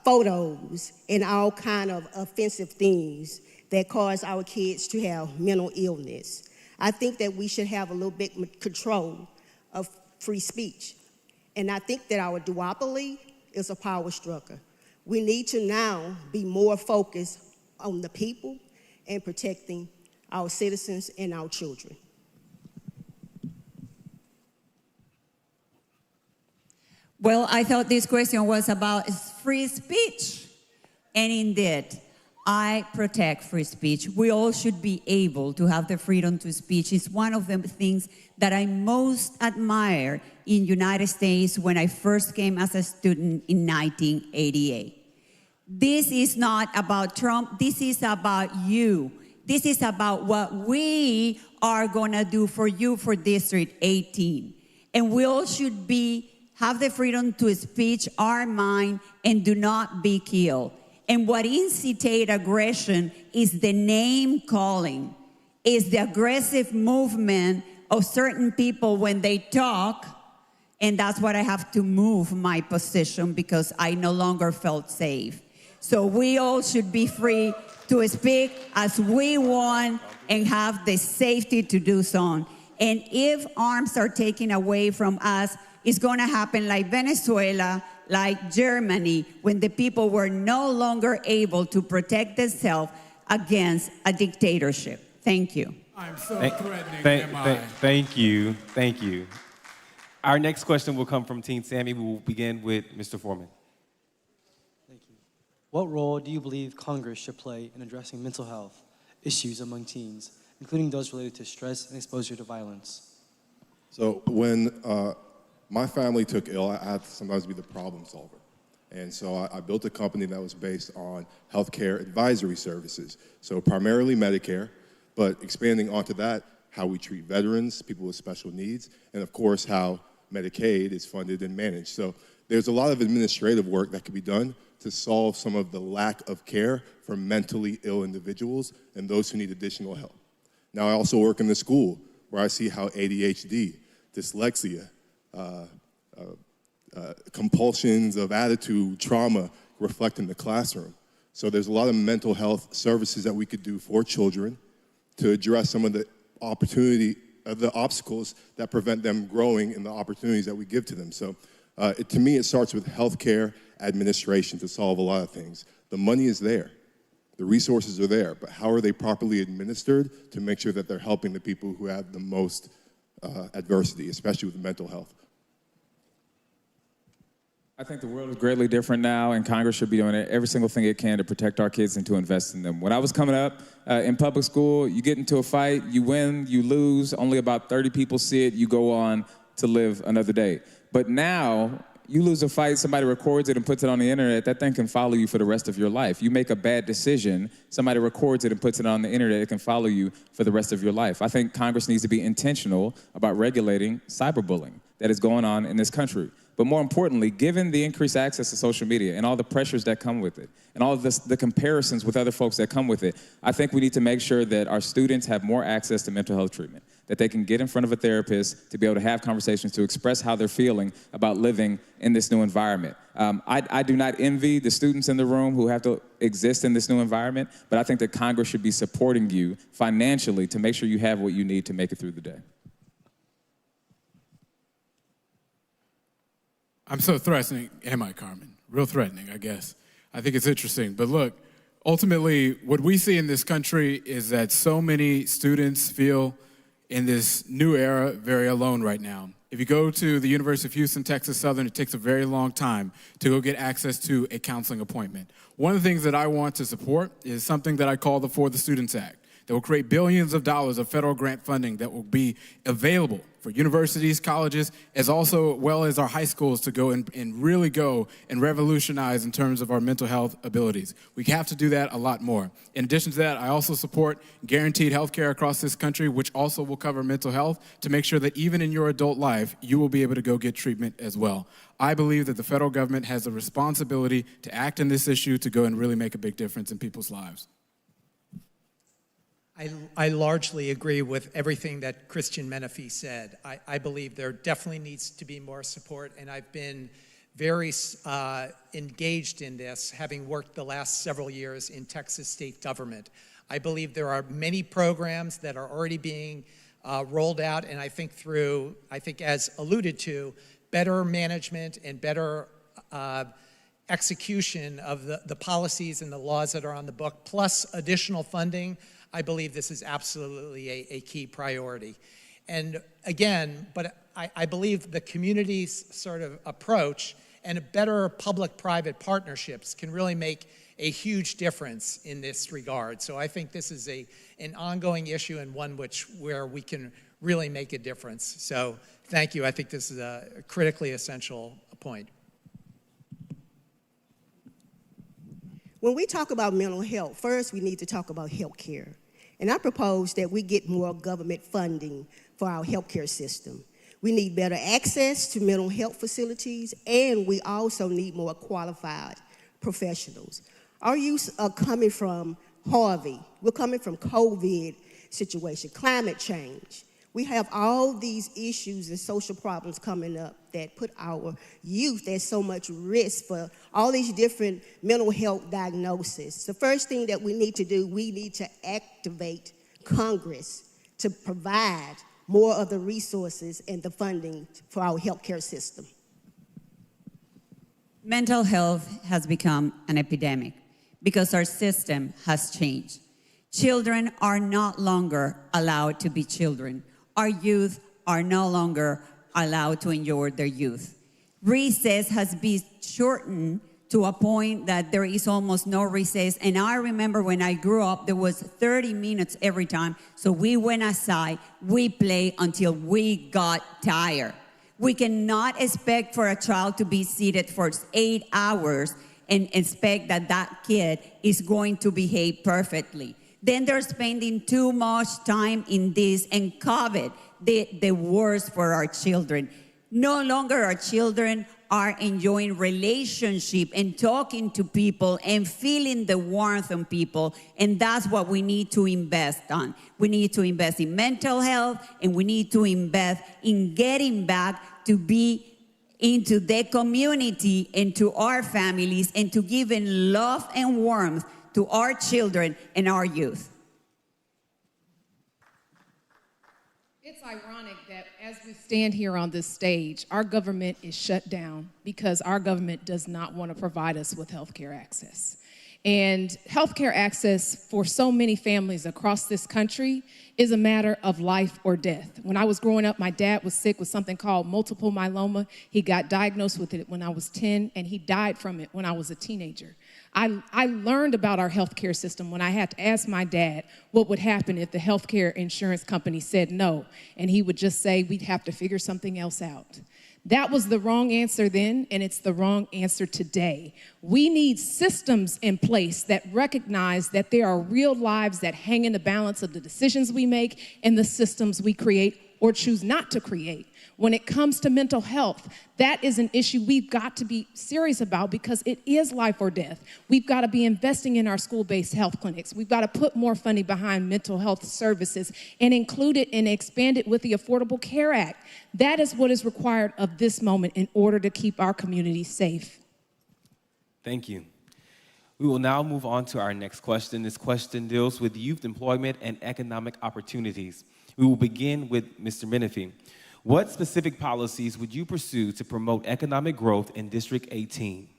photos, and all kind of offensive things that cause our kids to have mental illness. I think that we should have a little bit of control of free speech. And I think that our duopoly is a power struggle. We need to now be more focused on the people and protecting our citizens and our children. Well, I thought this question was about free speech. And indeed, I protect free speech. We all should be able to have the freedom to speech. It's one of the things that I most admire in the United States when I first came as a student in 1988. This is not about Trump. This is about you. This is about what we are going to do for you for District 18. And we all should have the freedom to speak our mind and do not be killed. And what incites aggression is the name calling, is the aggressive movement of certain people when they talk. And that's what I have to move my position because I no longer felt safe. So we all should be free to speak as we want and have the safety to do so. And if arms are taken away from us, it's going to happen like Venezuela, like Germany, when the people were no longer able to protect themselves against a dictatorship. Thank you. I'm so threatening, Thank you. Thank you. Our next question will come from Teen Sammy. We will begin with Mr. Foreman. Thank you. What role do you believe Congress should play in addressing mental health issues among teens, including those related to stress and exposure to violence? So when my family took ill, I had to sometimes be the problem solver. And so I built a company that was based on healthcare advisory services. So primarily Medicare, but expanding onto that, how we treat veterans, people with special needs, and of course how Medicaid is funded and managed. So there's a lot of administrative work that can be done to solve some of the lack of care for mentally ill individuals and those who need additional help. Now I also work in the school where I see how ADHD, dyslexia, compulsions of attitude, trauma reflect in the classroom. So there's a lot of mental health services that we could do for children to address some of the the obstacles that prevent them growing and the opportunities that we give to them. So to me, it starts with healthcare administration to solve a lot of things. The money is there. The resources are there, but how are they properly administered to make sure that they're helping the people who have the most adversity, especially with mental health? I think the world is greatly different now, and Congress should be doing every single thing it can to protect our kids and to invest in them. When I was coming up in public school, you get into a fight, you win, you lose, only about 30 people see it, you go on to live another day. But now, you lose a fight, somebody records it and puts it on the internet, that thing can follow you for the rest of your life. You make a bad decision, somebody records it and puts it on the internet, it can follow you for the rest of your life. I think Congress needs to be intentional about regulating cyberbullying that is going on in this country. But more importantly, given the increased access to social media and all the pressures that come with it, and all of the comparisons with other folks that come with it, I think we need to make sure that our students have more access to mental health treatment, that they can get in front of a therapist to be able to have conversations, to express how they're feeling about living in this new environment. I do not envy the students in the room who have to exist in this new environment, but I think that Congress should be supporting you financially to make sure you have what you need to make it through the day. I'm so threatening, am I, Carmen? Real threatening, I guess. I think it's interesting. But look, ultimately, what we see in this country is that so many students feel in this new era very alone right now. If you go to the University of Houston, Texas Southern, it takes a very long time to go get access to a counseling appointment. One of the things that I want to support is something that I call the For the Students Act, that will create billions of dollars of federal grant funding that will be available for universities, colleges, as well as our high schools to go and really go and revolutionize in terms of our mental health abilities. We have to do that a lot more. In addition to that, I also support guaranteed health care across this country, which also will cover mental health to make sure that even in your adult life, you will be able to go get treatment as well. I believe that the federal government has a responsibility to act in this issue to go and really make a big difference in people's lives. I largely agree with everything that Christian Menefee said. I believe there definitely needs to be more support, and I've been very engaged in this, having worked the last several years in Texas state government. I believe there are many programs that are already being rolled out, and I think as alluded to, better management and better execution of the policies and the laws that are on the book, plus additional funding. I believe this is absolutely a key priority. And again, but I believe the community's sort of approach and a better public-private partnerships can really make a huge difference in this regard. So I think this is an ongoing issue and one where we can really make a difference. So thank you. I think this is a critically essential point. When we talk about mental health, first we need to talk about health care. And I propose that we get more government funding for our healthcare system. We need better access to mental health facilities, and we also need more qualified professionals. Our youth are coming from Harvey. We're coming from COVID situation, climate change. We have all these issues and social problems coming up that put our youth at so much risk for all these different mental health diagnoses. The first thing that we need to do, we need to activate Congress to provide more of the resources and the funding for our healthcare system. Mental health has become an epidemic because our system has changed. Children are no longer allowed to be children. Our youth are no longer allowed to enjoy their youth. Recess has been shortened to a point that there is almost no recess. And I remember when I grew up, there was 30 minutes every time. So we went outside, we played until we got tired. We cannot expect for a child to be seated for 8 hours and expect that that kid is going to behave perfectly. Then they're spending too much time in this, and COVID, the worst for our children. No longer our children are enjoying relationship and talking to people and feeling the warmth on people, and that's what we need to invest on. We need to invest in mental health, and we need to invest in getting back to be into the community and to our families and to giving love and warmth to our children and our youth. It's ironic that as we stand here on this stage, our government is shut down because our government does not want to provide us with health care access. And healthcare access for so many families across this country is a matter of life or death. When I was growing up, my dad was sick with something called multiple myeloma. He got diagnosed with it when I was 10, and he died from it when I was a teenager. I learned about our healthcare system when I had to ask my dad what would happen if the healthcare insurance company said no, and he would just say, we'd have to figure something else out. That was the wrong answer then, and it's the wrong answer today. We need systems in place that recognize that there are real lives that hang in the balance of the decisions we make and the systems we create or choose not to create. When it comes to mental health, that is an issue we've got to be serious about because it is life or death. We've got to be investing in our school-based health clinics. We've got to put more funding behind mental health services and include it and expand it with the Affordable Care Act. That is what is required of this moment in order to keep our community safe. Thank you. We will now move on to our next question. This question deals with youth employment and economic opportunities. We will begin with Mr. Menifee. What specific policies would you pursue to promote economic growth in District 18?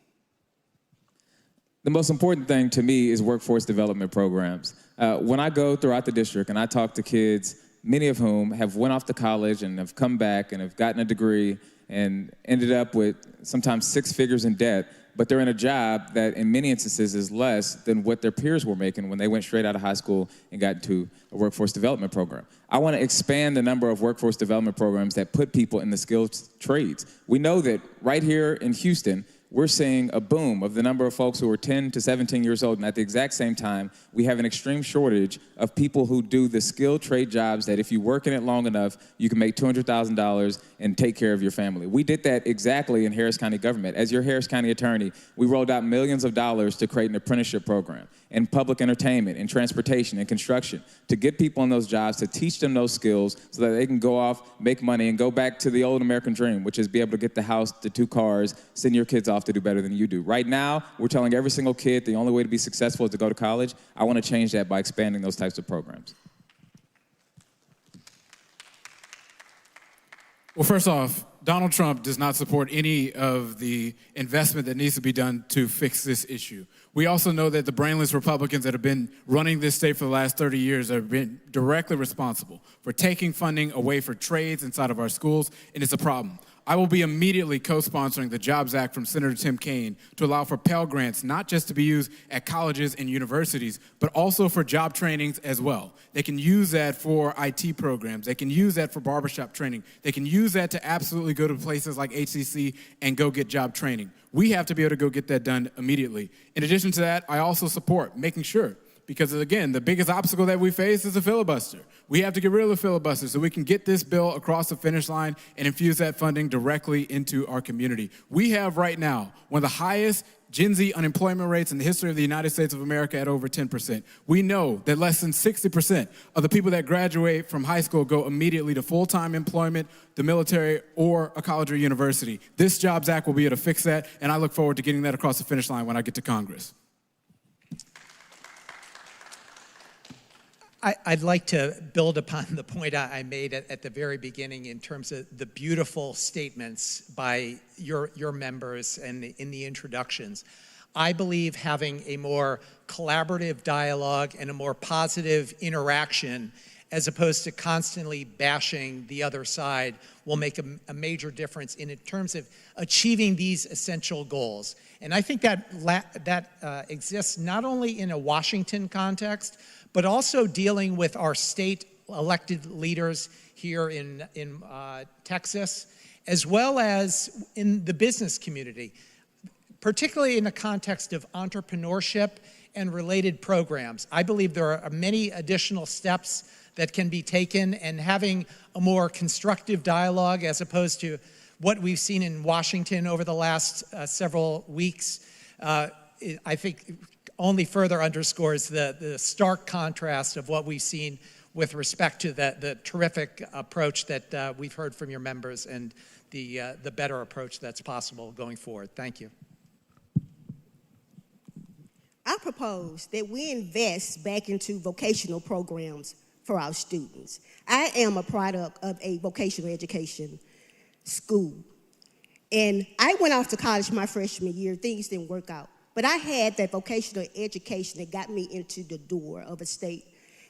The most important thing to me is workforce development programs. When I go throughout the district and I talk to kids, many of whom have went off to college and have come back and have gotten a degree and ended up with sometimes 6 figures in debt, but they're in a job that in many instances is less than what their peers were making when they went straight out of high school and got into a workforce development program. I want to expand the number of workforce development programs that put people in the skilled trades. We know that right here in Houston, we're seeing a boom of the number of folks who are 10 to 17 years old, and at the exact same time, we have an extreme shortage of people who do the skilled trade jobs that if you work in it long enough, you can make $200,000 and take care of your family. We did that exactly in Harris County government. As your Harris County attorney, we rolled out millions of dollars to create an apprenticeship program in public entertainment, in transportation, and construction, to get people in those jobs, to teach them those skills so that they can go off, make money, and go back to the old American dream, which is be able to get the house, the 2 cars, send your kids off to do better than you do. Right now, we're telling every single kid the only way to be successful is to go to college. I want to change that by expanding those types of programs. Well, first off, Donald Trump does not support any of the investment that needs to be done to fix this issue. We also know that the brainless Republicans that have been running this state for the last 30 years have been directly responsible for taking funding away for trades inside of our schools, and it's a problem. I will be immediately co-sponsoring the Jobs Act from Senator Tim Kaine to allow for Pell Grants, not just to be used at colleges and universities, but also for job trainings as well. They can use that for IT programs. They can use that for barbershop training. They can use that to absolutely go to places like HCC and go get job training. We have to be able to go get that done immediately. In addition to that, I also support making sure, because again, the biggest obstacle that we face is a filibuster. We have to get rid of the filibuster so we can get this bill across the finish line and infuse that funding directly into our community. We have right now one of the highest Gen Z unemployment rates in the history of the United States of America at over 10%. We know that less than 60% of the people that graduate from high school go immediately to full-time employment, the military, or a college or university. This Jobs Act will be able to fix that, and I look forward to getting that across the finish line when I get to Congress. I'd like to build upon the point I made at the very beginning in terms of the beautiful statements by your members and in the introductions. I believe having a more collaborative dialogue and a more positive interaction as opposed to constantly bashing the other side will make a major difference in terms of achieving these essential goals. And I think that exists not only in a Washington context, but also dealing with our state elected leaders here in Texas, as well as in the business community, particularly in the context of entrepreneurship and related programs. I believe there are many additional steps that can be taken, and having a more constructive dialogue as opposed to what we've seen in Washington over the last several weeks, I think only further underscores the stark contrast of what we've seen with respect to the terrific approach that we've heard from your members and the better approach that's possible going forward. Thank you. I propose that we invest back into vocational programs for our students. I am a product of a vocational education school. And I went off to college my freshman year. Things didn't work out. But I had that vocational education that got me into the door of a state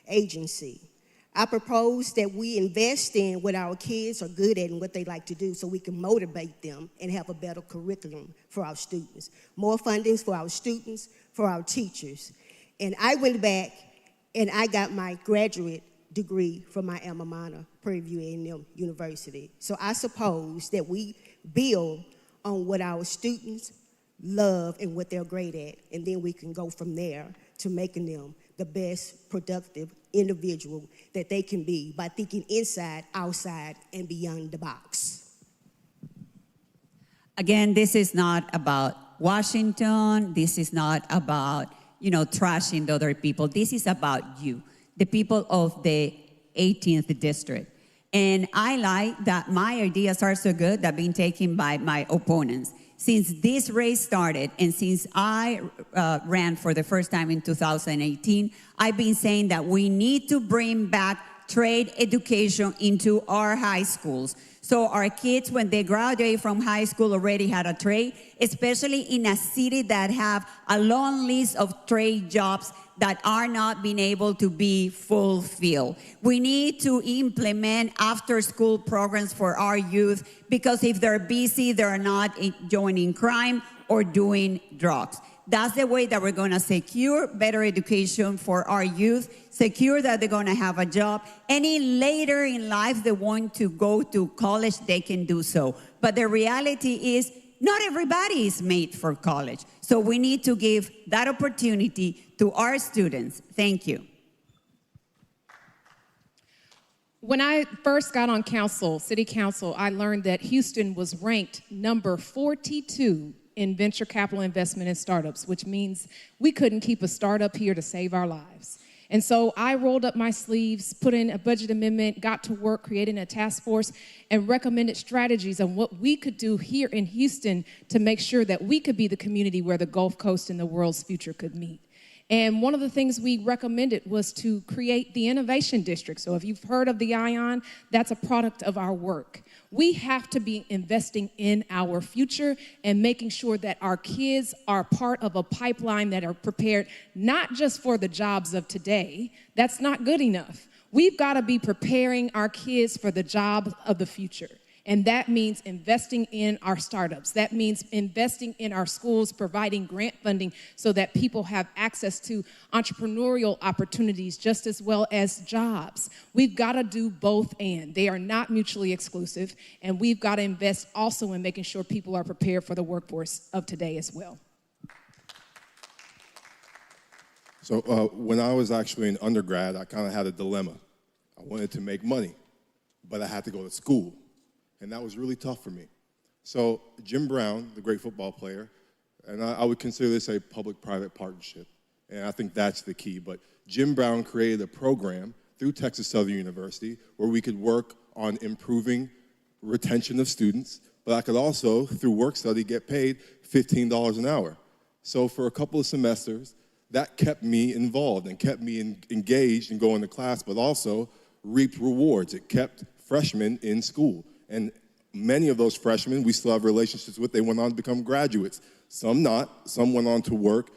agency. I propose that we invest in what our kids are good at and what they like to do so we can motivate them and have a better curriculum for our students. More fundings for our students, for our teachers. And I went back and I got my graduate degree from my alma mater, Prairie View A&M University. So I suppose that we build on what our students love and what they're great at, and then we can go from there to making them the best productive individual that they can be by thinking inside, outside, and beyond the box. Again, this is not about Washington. This is not about, trashing the other people. This is about you, the people of the 18th district. And I like that my ideas are so good that being taken by my opponents. Since this race started and since I ran for the first time in 2018, I've been saying that we need to bring back trade education into our high schools. So our kids, when they graduate from high school, already had a trade, especially in a city that have a long list of trade jobs that are not being able to be fulfilled. We need to implement after-school programs for our youth because if they're busy, they're not joining crime or doing drugs. That's the way that we're going to secure better education for our youth, secure that they're going to have a job. Any later in life they want to go to college, they can do so. But the reality is not everybody is made for college. So we need to give that opportunity to our students. Thank you. When I first got on council, city council, I learned that Houston was ranked number 42 in venture capital investment in startups, which means we couldn't keep a startup here to save our lives. And so I rolled up my sleeves, put in a budget amendment, got to work creating a task force, and recommended strategies on what we could do here in Houston to make sure that we could be the community where the Gulf Coast and the world's future could meet. And one of the things we recommended was to create the Innovation District. So if you've heard of the ION, that's a product of our work. We have to be investing in our future and making sure that our kids are part of a pipeline that are prepared not just for the jobs of today. That's not good enough. We've got to be preparing our kids for the jobs of the future. And that means investing in our startups. That means investing in our schools, providing grant funding so that people have access to entrepreneurial opportunities just as well as jobs. We've got to do both and. They are not mutually exclusive. And we've got to invest also in making sure people are prepared for the workforce of today as well. So when I was actually in undergrad, I kind of had a dilemma. I wanted to make money, but I had to go to school. And that was really tough for me. So Jim Brown, the great football player, and I would consider this a public-private partnership, and I think that's the key. But Jim Brown created a program through Texas Southern University where we could work on improving retention of students, but I could also, through work study, get paid $15 an hour. So for a couple of semesters, that kept me involved and kept me engaged in going to class, but also reaped rewards. It kept freshmen in school. And many of those freshmen we still have relationships with. They went on to become graduates. Some not. Some went on to work,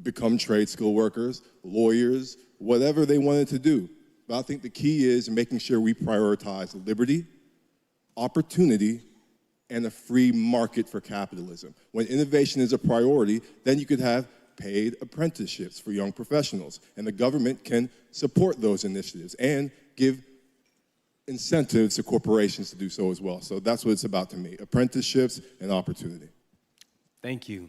become trade skill workers, lawyers, whatever they wanted to do. But I think the key is making sure we prioritize liberty, opportunity, and a free market for capitalism. When innovation is a priority, then you could have paid apprenticeships for young professionals. And the government can support those initiatives and give incentives to corporations to do so as well. So that's what it's about to me, apprenticeships and opportunity. Thank you.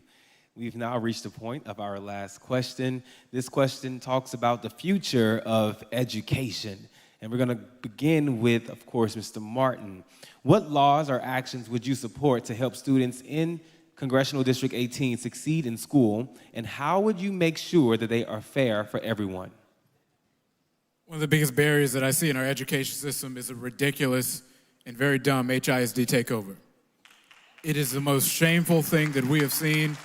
We've now reached the point of our last question. This question talks about the future of education. And we're going to begin with, of course, Mr. Martin. What laws or actions would you support to help students in Congressional District 18 succeed in school? And how would you make sure that they are fair for everyone? One of the biggest barriers that I see in our education system is a ridiculous and very dumb HISD takeover. It is the most shameful thing that we have seen.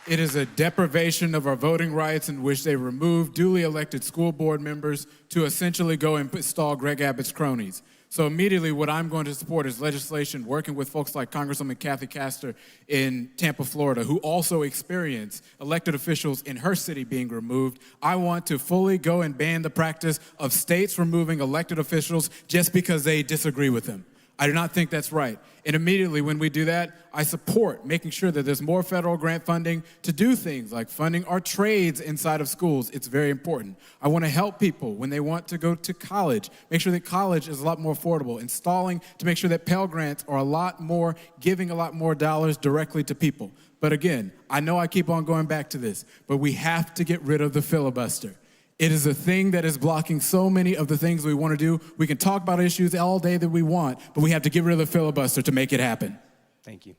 It is a deprivation of our voting rights in which they remove duly elected school board members to essentially go and install Greg Abbott's cronies. So immediately what I'm going to support is legislation working with folks like Congresswoman Kathy Castor in Tampa, Florida, who also experienced elected officials in her city being removed. I want to fully go and ban the practice of states removing elected officials just because they disagree with them. I do not think that's right. And immediately when we do that, I support making sure that there's more federal grant funding to do things like funding our trades inside of schools. It's very important. I want to help people when they want to go to college, make sure that college is a lot more affordable, installing to make sure that Pell Grants are a lot more, giving a lot more dollars directly to people. But again, I know I keep on going back to this, but we have to get rid of the filibuster. It is a thing that is blocking so many of the things we want to do. We can talk about issues all day that we want, but we have to get rid of the filibuster to make it happen. Thank you.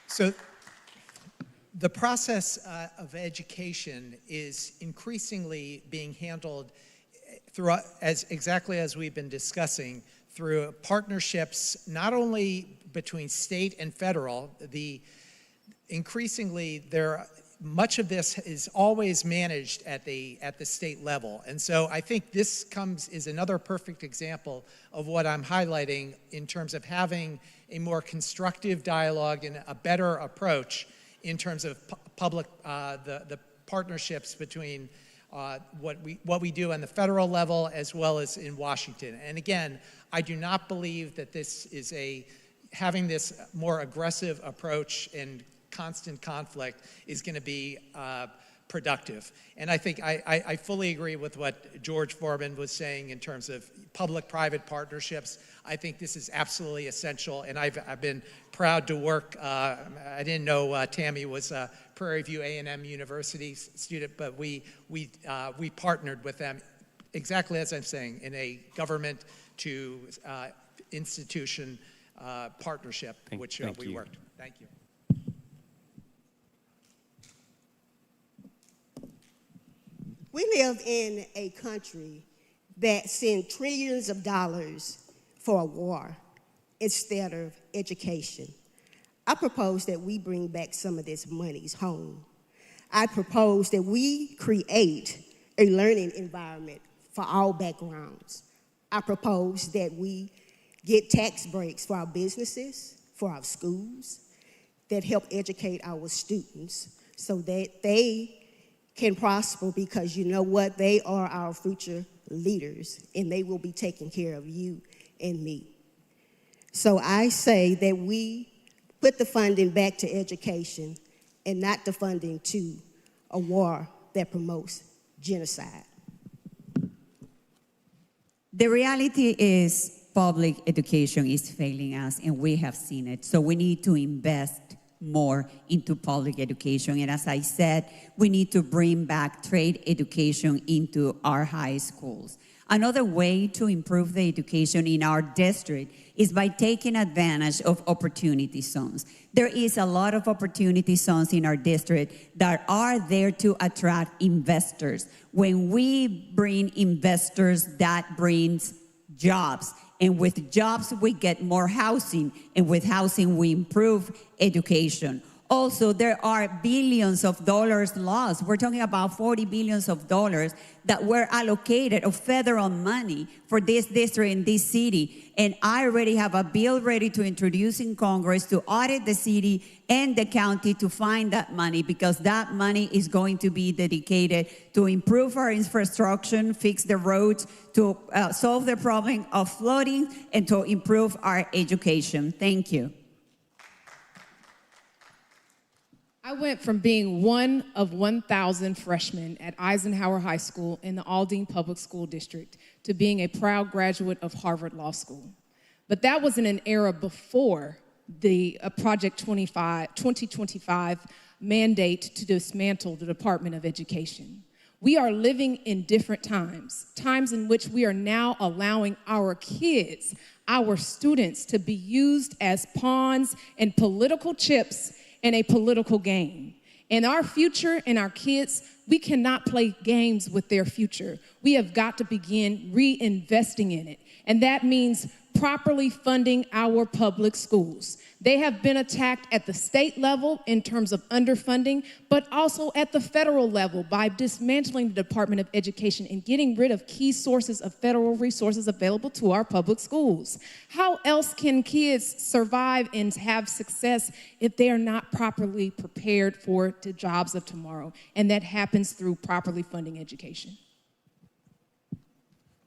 So the process of education is increasingly being handled through, exactly as we've been discussing, through partnerships not only between state and federal. Increasingly much of this is always managed at the state level. And so I think this is another perfect example of what I'm highlighting in terms of having a more constructive dialogue and a better approach in terms of the partnerships between what we do on the federal level as well as in Washington. And again, I do not believe that this is having this more aggressive approach and constant conflict is going to be productive. And I think I fully agree with what George Foreman was saying in terms of public-private partnerships. I think this is absolutely essential, and I've been proud to work. I didn't know Tammy was a Prairie View A&M University student, but we partnered with them exactly as I'm saying, in a government to institution partnership, which we worked. Thank you. We live in a country that sends trillions of dollars for a war instead of education. I propose that we bring back some of this monies home. I propose that we create a learning environment for all backgrounds. I propose that we get tax breaks for our businesses, for our schools, that help educate our students so that they can prosper, because you know what? They are our future leaders, and they will be taking care of you and me. So I say that we put the funding back to education and not the funding to a war that promotes genocide. The reality is public education is failing us, and we have seen it. So we need to invest more into public education. And as I said, we need to bring back trade education into our high schools. Another way to improve the education in our district is by taking advantage of opportunity zones. There is a lot of opportunity zones in our district that are there to attract investors. When we bring investors, that brings jobs. And with jobs, we get more housing. And with housing, we improve education. Also, there are billions of dollars lost. We're talking about $40 billion that were allocated of federal money for this district and this city. And I already have a bill ready to introduce in Congress to audit the city and the county to find that money, because that money is going to be dedicated to improve our infrastructure, fix the roads, to solve the problem of flooding, and to improve our education. Thank you. I went from being one of 1,000 freshmen at Eisenhower High School in the Aldine Public School District to being a proud graduate of Harvard Law School. But that was in an era before the Project 2025 mandate to dismantle the Department of Education. We are living in different times, times in which we are now allowing our kids, our students, to be used as pawns and political chips in a political game. And our future and our kids, we cannot play games with their future. We have got to begin reinvesting in it. And that means properly funding our public schools. They have been attacked at the state level in terms of underfunding, but also at the federal level by dismantling the Department of Education and getting rid of key sources of federal resources available to our public schools. How else can kids survive and have success if they are not properly prepared for the jobs of tomorrow? And that happens through properly funding education.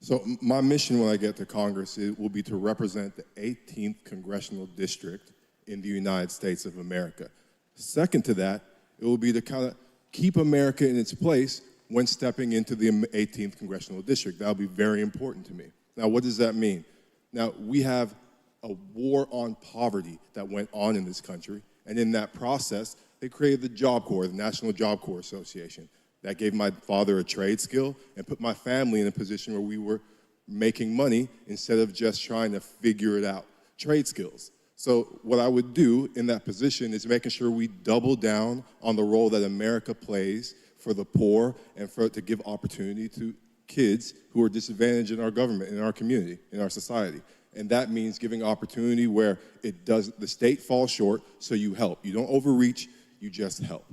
So my mission when I get to Congress will be to represent the 18th Congressional District in the United States of America. Second to that, it will be to kind of keep America in its place when stepping into the 18th Congressional District. That'll be very important to me. Now, what does that mean? Now, we have a war on poverty that went on in this country, and in that process, they created the Job Corps, the National Job Corps Association. That gave my father a trade skill and put my family in a position where we were making money instead of just trying to figure it out. Trade skills. So what I would do in that position is making sure we double down on the role that America plays for the poor and to give opportunity to kids who are disadvantaged in our government, in our community, in our society. And that means giving opportunity where the state falls short, so you help. You don't overreach, you just help.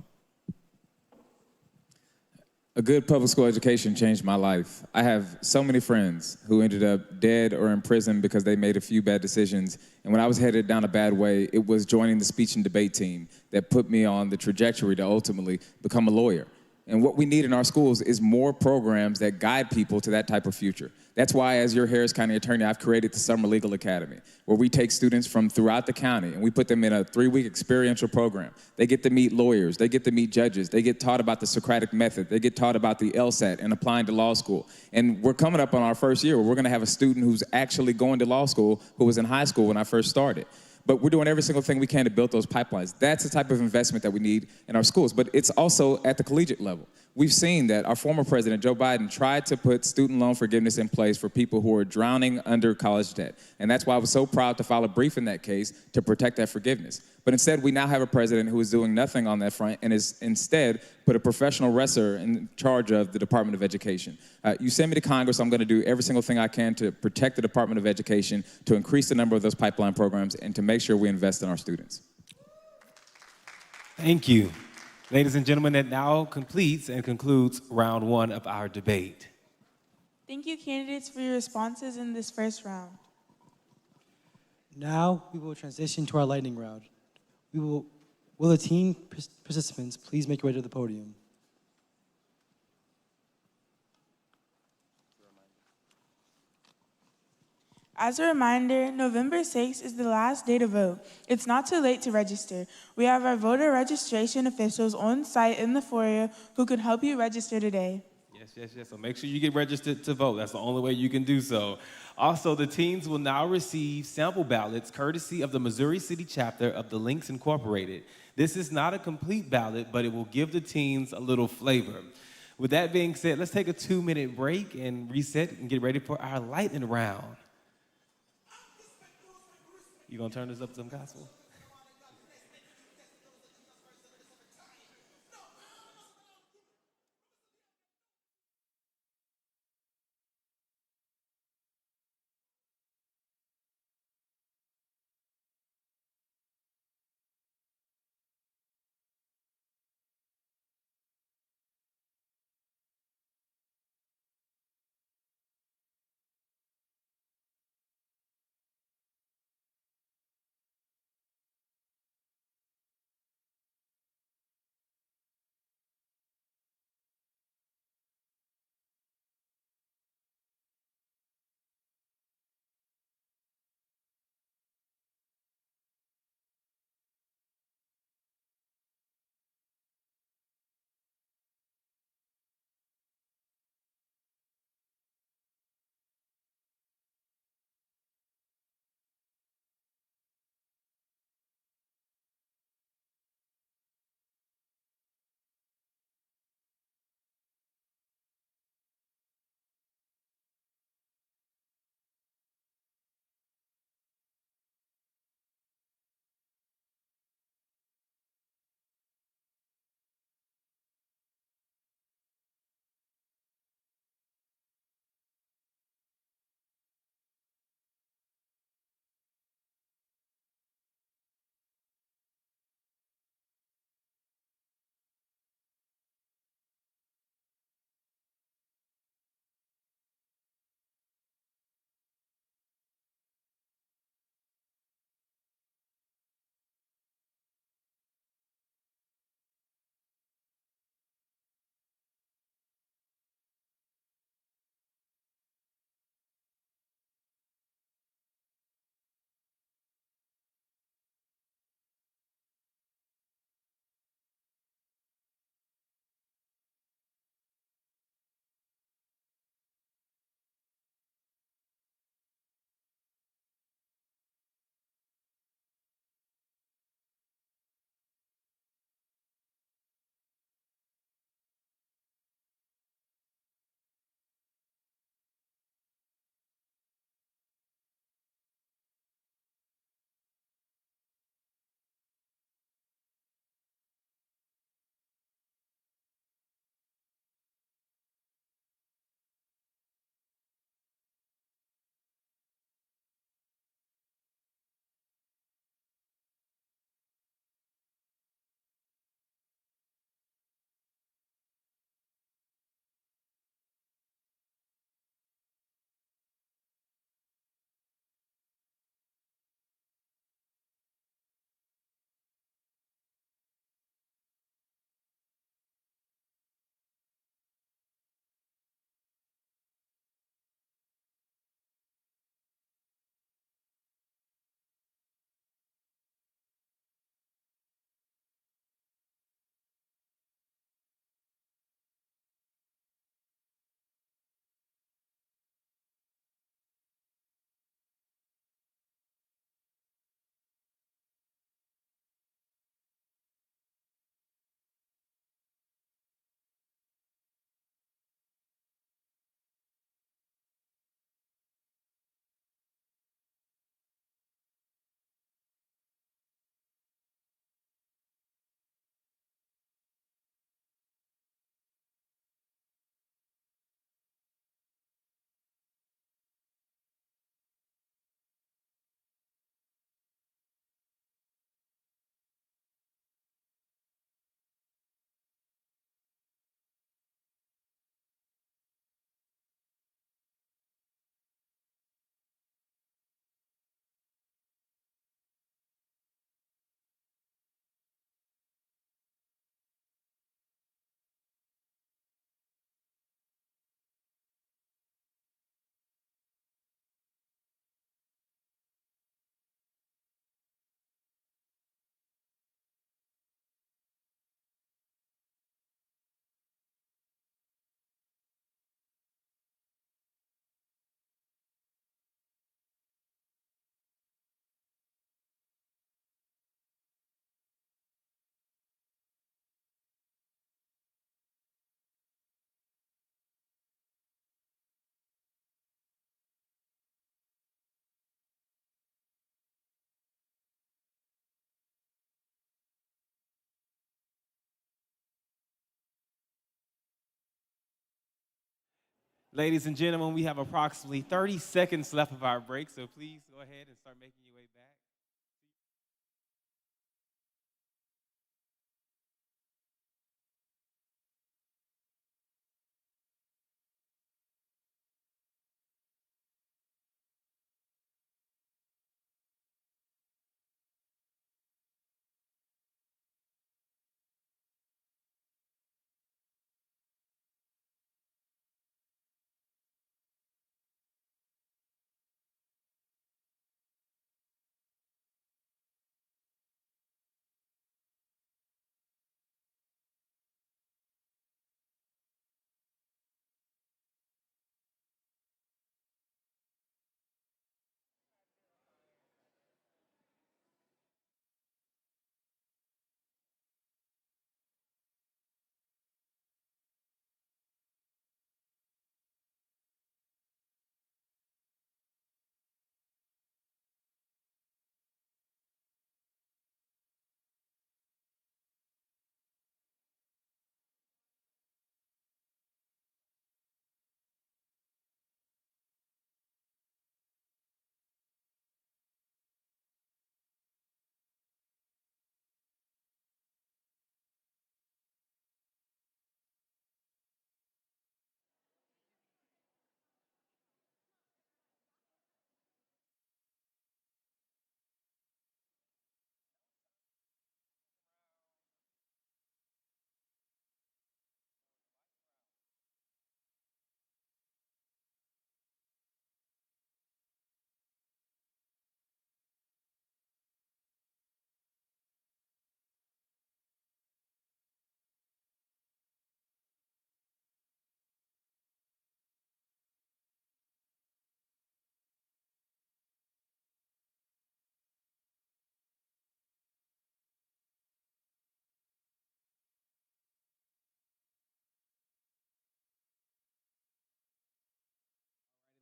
A good public school education changed my life. I have so many friends who ended up dead or in prison because they made a few bad decisions. And when I was headed down a bad way, it was joining the speech and debate team that put me on the trajectory to ultimately become a lawyer. And what we need in our schools is more programs that guide people to that type of future. That's why, as your Harris County attorney, I've created the Summer Legal Academy, where we take students from throughout the county and we put them in a 3-week experiential program. They get to meet lawyers, they get to meet judges, they get taught about the Socratic method, they get taught about the LSAT and applying to law school. And we're coming up on our first year where we're gonna have a student who's actually going to law school who was in high school when I first started. But we're doing every single thing we can to build those pipelines. That's the type of investment that we need in our schools. But it's also at the collegiate level. We've seen that our former president, Joe Biden, tried to put student loan forgiveness in place for people who are drowning under college debt. And that's why I was so proud to file a brief in that case to protect that forgiveness. But instead, we now have a president who is doing nothing on that front and is instead put a professional wrestler in charge of the Department of Education. You send me to Congress, I'm going to do every single thing I can to protect the Department of Education, to increase the number of those pipeline programs, and to make sure we invest in our students. Thank you. Ladies and gentlemen, that now completes and concludes round one of our debate. Thank you, candidates, for your responses in this first round. Now we will transition to our lightning round. Will the team participants please make your way to the podium? As a reminder, November 6th is the last day to vote. It's not too late to register. We have our voter registration officials on site in the foyer who can help you register today. Yes. So make sure you get registered to vote. That's the only way you can do so. Also, the teens will now receive sample ballots courtesy of the Missouri City chapter of the Links Incorporated. This is not a complete ballot, but it will give the teens a little flavor. With that being said, let's take a 2-minute break and reset and get ready for our lightning round. You gonna turn this up to some gospel? Ladies and gentlemen, we have approximately 30 seconds left of our break, so please go ahead and start making your way back.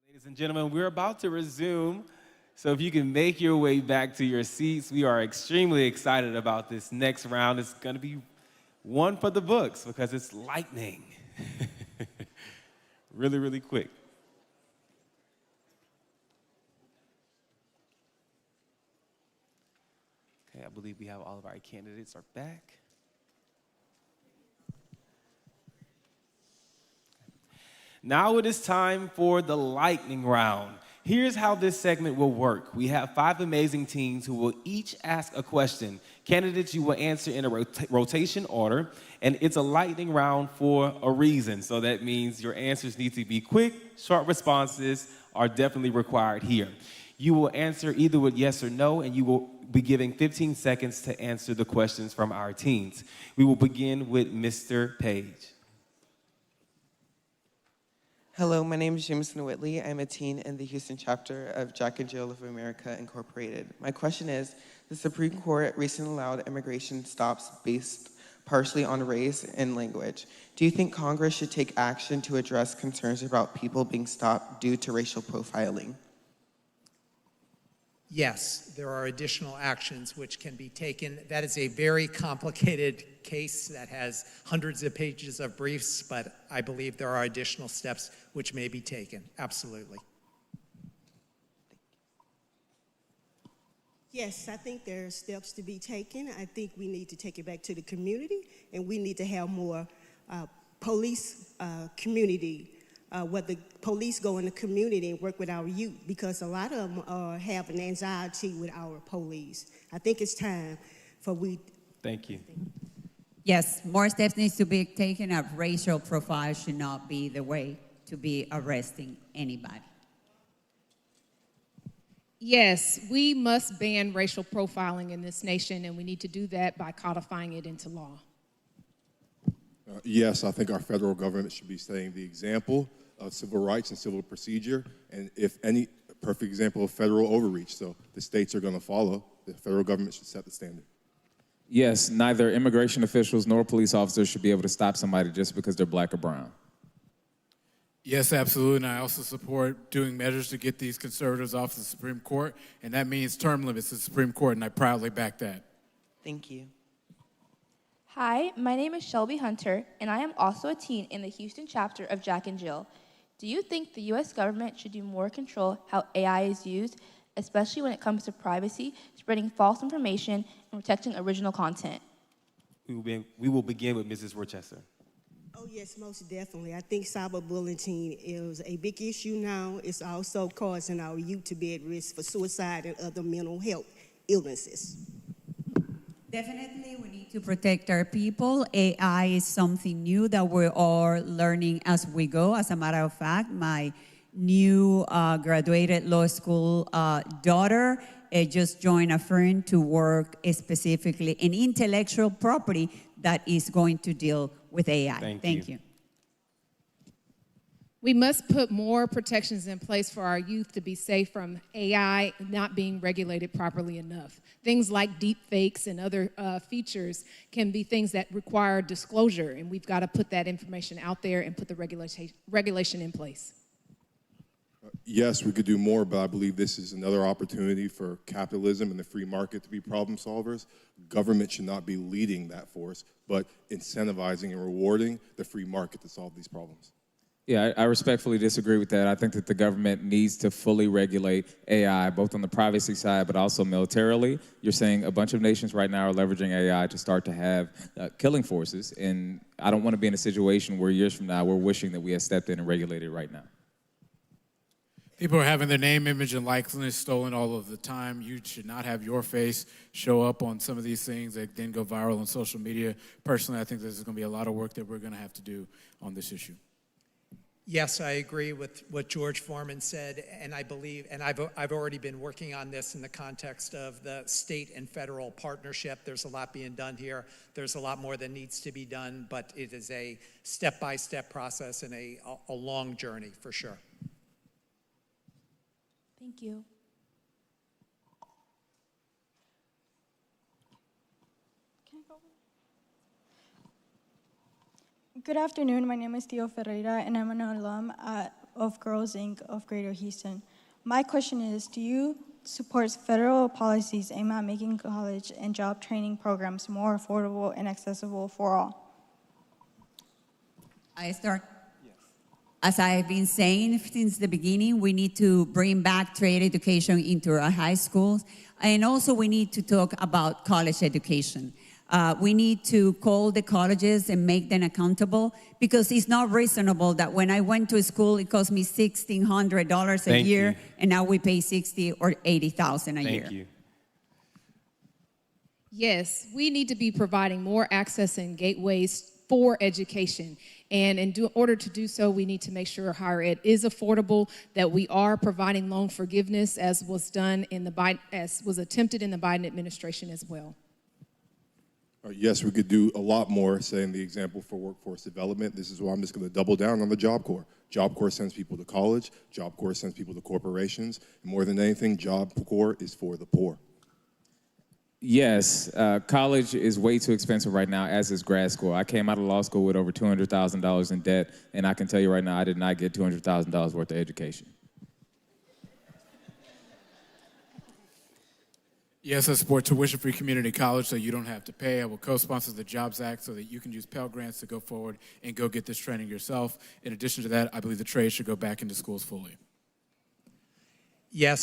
Ladies and gentlemen, we're about to resume. So if you can make your way back to your seats, we are extremely excited about this next round. It's going to be one for the books because it's lightning. Really, really quick. Okay, I believe we have all of our candidates are back. Now it is time for the lightning round. Here's how this segment will work. We have 5 amazing teens who will each ask a question. Candidates, you will answer in a rotation order, and it's a lightning round for a reason. So that means your answers need to be quick, short responses are definitely required here. You will answer either with yes or no, and you will be given 15 seconds to answer the questions from our teens. We will begin with Mr. Page. Hello, my name is Jameson Whitley. I'm a teen in the Houston chapter of Jack and Jill of America Incorporated. My question is, the Supreme Court recently allowed immigration stops based partially on race and language. Do you think Congress should take action to address concerns about people being stopped due to racial profiling? Yes, there are additional actions which can be taken. That is a very complicated case that has hundreds of pages of briefs, but I believe there are additional steps which may be taken. Absolutely. Yes, I think there are steps to be taken. I think we need to take it back to the community, and we need to have more police community, where the police go in the community and work with our youth, because a lot of them have an anxiety with our police. I think it's time for we. Thank you. Yes, more steps needs to be taken. A racial profile should not be the way to be arresting anybody. Yes, we must ban racial profiling in this nation, and we need to do that by codifying it into law. Yes, I think our federal government should be setting the example of civil rights and civil procedure, and if any, perfect example of federal overreach. So the states are going to follow. The federal government should set the standard. Yes, neither immigration officials nor police officers should be able to stop somebody just because they're black or brown. Yes, absolutely, and I also support doing measures to get these conservatives off the Supreme Court, and that means term limits to the Supreme Court, and I proudly back that. Thank you. Hi, my name is Shelby Hunter, and I am also a teen in the Houston chapter of Jack and Jill. Do you think the U.S. government should do more control how AI is used, especially when it comes to privacy, spreading false information, and protecting original content? We will begin with Mrs. Rochester. Oh, yes, most definitely. I think cyberbullying is a big issue now. It's also causing our youth to be at risk for suicide and other mental health illnesses. Definitely, we need to protect our people. AI is something new that we are learning as we go. As a matter of fact, my new graduated law school daughter just joined a firm to work specifically in intellectual property that is going to deal with AI. Thank you. We must put more protections in place for our youth to be safe from AI not being regulated properly enough. Things like deep fakes and other features can be things that require disclosure, and we've got to put that information out there and put the regulation in place. Yes, we could do more, but I believe this is another opportunity for capitalism and the free market to be problem solvers. Government should not be leading that force, but incentivizing and rewarding the free market to solve these problems. Yeah, I respectfully disagree with that. I think that the government needs to fully regulate AI, both on the privacy side, but also militarily. You're saying a bunch of nations right now are leveraging AI to start to have killing forces, and I don't want to be in a situation where years from now we're wishing that we had stepped in and regulated it right now. People are having their name, image, and likeness stolen all of the time. You should not have your face show up on some of these things that then go viral on social media. Personally, I think there's going to be a lot of work that we're going to have to do on this issue. Yes, I agree with what George Foreman said, and I believe, and I've already been working on this in the context of the state and federal partnership. There's a lot being done here. There's a lot more that needs to be done, but it is a step-by-step process and a long journey for sure. Thank you. Good afternoon. My name is Theo Ferreira, and I'm an alum of Girls Inc. of Greater Houston. My question is, do you support federal policies aimed at making college and job training programs more affordable and accessible for all? I start. As I've been saying since the beginning, we need to bring back trade education into our high schools. And also we need to talk about college education. We need to call the colleges and make them accountable, because it's not reasonable that when I went to school, it cost me $1,600 a year, and now we pay $60,000 or $80,000 a year. Thank you. Yes, we need to be providing more access and gateways for education. And in order to do so, we need to make sure higher ed is affordable, that we are providing loan forgiveness as was done in the as was attempted in the Biden administration as well. Yes, we could do a lot more, setting the example for workforce development. This is why I'm just going to double down on the Job Corps. Job Corps sends people to college. Job Corps sends people to corporations. And more than anything, Job Corps is for the poor. Yes, college is way too expensive right now, as is grad school. I came out of law school with over $200,000 in debt, and I can tell you right now, I did not get $200,000 worth of education. Yes,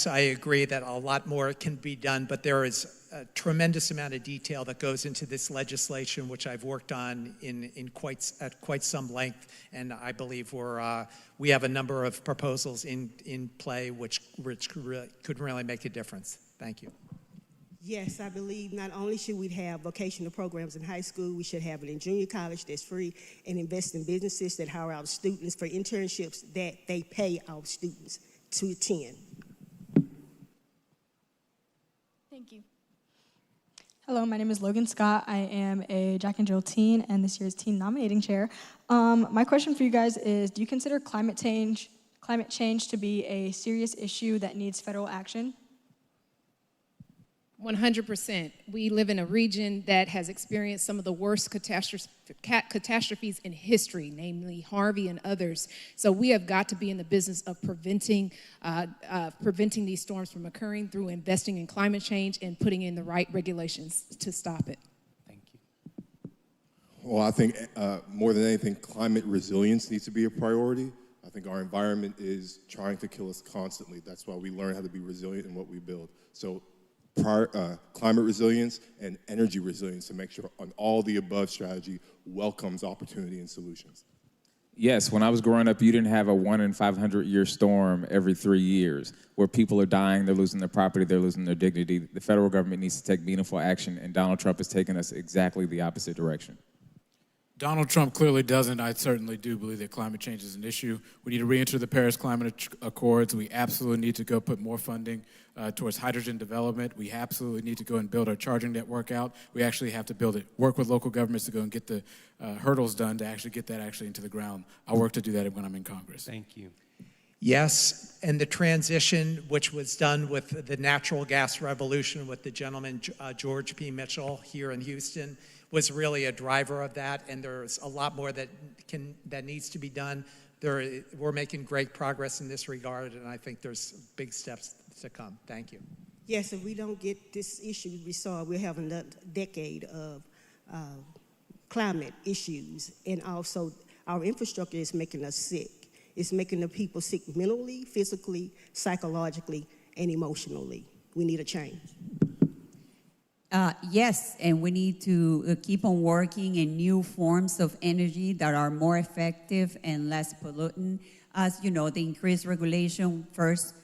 I agree that a lot more can be done, but there is a tremendous amount of detail that goes into this legislation, which I've worked on at quite some length, and I believe we have a number of proposals in play which could really make a difference. Thank you. Yes, I believe not only should we have vocational programs in high school, we should have it in junior college that's free, and invest in businesses that hire our students for internships that they pay our students to attend. Thank you. Hello, my name is Logan Scott. I am a Jack and Jill teen and this year's teen nominating chair. My question for you guys is, do you consider climate change to be a serious issue that needs federal action? 100%. We live in a region that has experienced some of the worst catastrophes in history, namely Harvey and others. So we have got to be in the business of preventing these storms from occurring through investing in climate change and putting in the right regulations to stop it. Well, I think more than anything, climate resilience needs to be a priority. I think our environment is trying to kill us constantly. That's why we learn how to be resilient in what we build. So climate resilience and energy resilience to make sure an all the above strategy welcomes opportunity and solutions. Yes, when I was growing up, you didn't have a 1 in 500 year storm every 3 years where people are dying, they're losing their property, they're losing their dignity. The federal government needs to take meaningful action, and Donald Trump has taken us exactly the opposite direction. Donald Trump clearly doesn't. I certainly do believe that climate change is an issue. We need to re-enter the Paris Climate Accords. We absolutely need to go put more funding towards hydrogen development. We absolutely need to go and build our charging network out. We actually have to build it. Work with local governments to go and get the hurdles done to actually get that actually into the ground. I'll work to do that when I'm in Congress. Thank you. Yes, and the transition, which was done with the natural gas revolution with the gentleman, George P. Mitchell, here in Houston, was really a driver of that, and there's a lot more that needs to be done. We're making great progress in this regard, and I think there's big steps to come. Thank you. Yes, if we don't get this issue resolved, we'll have another decade of climate issues, and also our infrastructure is making us sick. It's making the people sick mentally, physically, psychologically, and emotionally. We need a change. Yes, and we need to keep on working in new forms of energy that are more effective and less pollutant. As you know, the increased regulation first,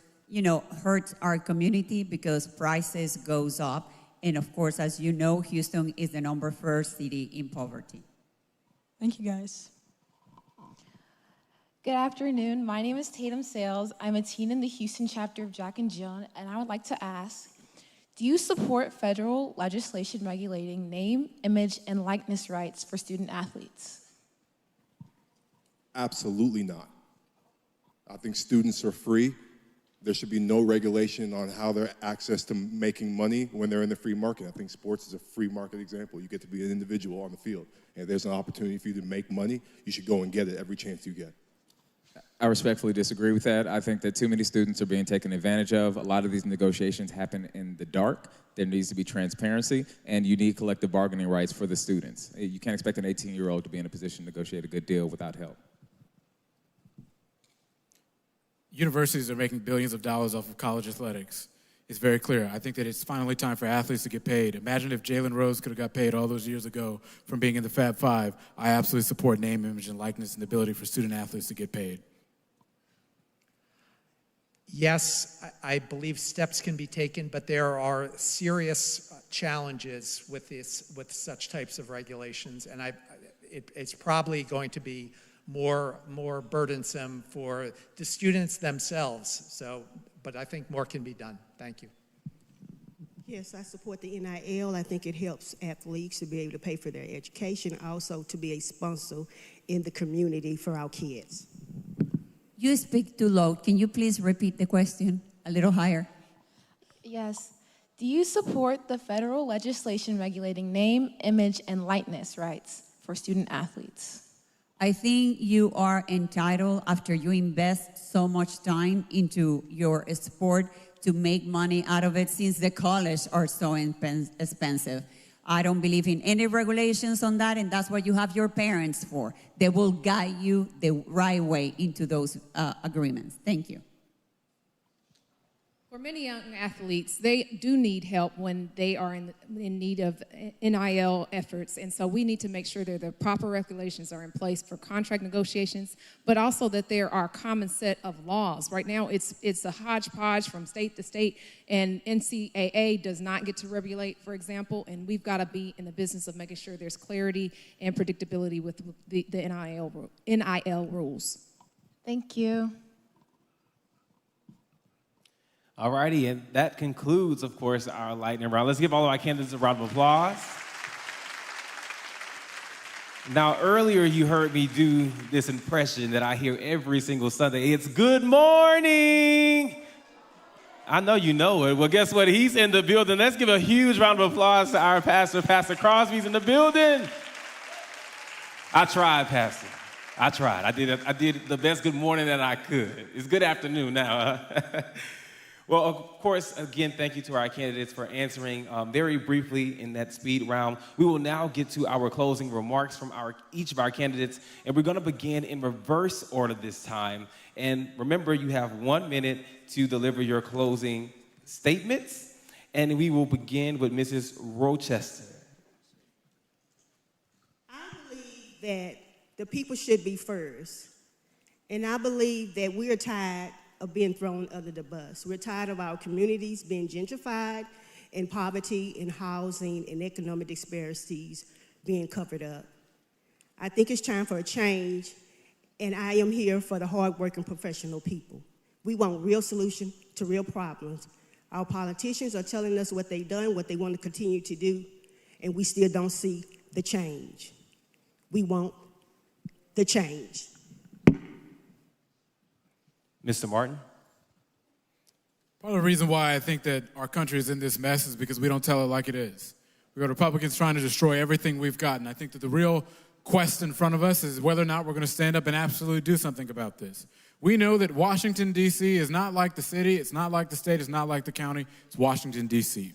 hurts our community because prices goes up. And of course, as you know, Houston is the #1 city in poverty. Thank you, guys. Good afternoon. My name is Tatum Sales. I'm a teen in the Houston chapter of Jack and Jill, and I would like to ask, do you support federal legislation regulating name, image, and likeness rights for student athletes? Absolutely not. I think students are free. There should be no regulation on how their access to making money when they're in the free market. I think sports is a free market example. You get to be an individual on the field. And if there's an opportunity for you to make money, you should go and get it every chance you get. I respectfully disagree with that. I think that too many students are being taken advantage of. A lot of these negotiations happen in the dark. There needs to be transparency, and you need collective bargaining rights for the students. You can't expect an 18-year-old to be in a position to negotiate a good deal without help. Universities are making billions of dollars off of college athletics. It's very clear. I think that it's finally time for athletes to get paid. Imagine if Jalen Rose could have got paid all those years ago from being in the Fab Five. I absolutely support name, image, and likeness and the ability for student athletes to get paid. Yes, I believe steps can be taken, but there are serious challenges with such types of regulations, and it's probably going to be more burdensome for the students themselves. But I think more can be done. Thank you. Yes, I support the NIL. I think it helps athletes to be able to pay for their education, also to be a sponsor in the community for our kids. You speak too low. Can you please repeat the question a little higher? Yes. Do you support the federal legislation regulating name, image, and likeness rights for student athletes? I think you are entitled, after you invest so much time into your sport, to make money out of it, since the colleges are so expensive. I don't believe in any regulations on that, and that's what you have your parents for. They will guide you the right way into those agreements. Thank you. For many young athletes, they do need help when they are in need of NIL efforts, and so we need to make sure that the proper regulations are in place for contract negotiations, but also that there are a common set of laws. Right now, it's a hodgepodge from state to state, and NCAA does not get to regulate, for example, and we've got to be in the business of making sure there's clarity and predictability with the NIL rules. Thank you. All righty, and that concludes, of course, our lightning round. Let's give all of our candidates a round of applause. Now, earlier you heard me do this impression that I hear every single Sunday. It's good morning. I know you know it. Well, guess what? He's in the building. Let's give a huge round of applause to our pastor. Pastor Crosby's in the building. I tried, Pastor. I tried. I did the best good morning that I could. It's good afternoon now. Well, of course, again, thank you to our candidates for answering very briefly in that speed round. We will now get to our closing remarks from each of our candidates, and we're going to begin in reverse order this time. And remember, you have 1 minute to deliver your closing statements, and we will begin with Mrs. Rochester. I believe that the people should be first, and I believe that we're tired of being thrown under the bus. We're tired of our communities being gentrified and poverty and housing and economic disparities being covered up. I think it's time for a change, and I am here for the hardworking professional people. We want real solutions to real problems. Our politicians are telling us what they've done, what they want to continue to do, and we still don't see the change. We want the change. Mr. Martin? Part of the reason why I think that our country is in this mess is because we don't tell it like it is. We got Republicans trying to destroy everything we've got, and I think that the real quest in front of us is whether or not we're going to stand up and absolutely do something about this. We know that Washington, D.C. is not like the city, it's not like the state, it's not like the county, it's Washington, D.C.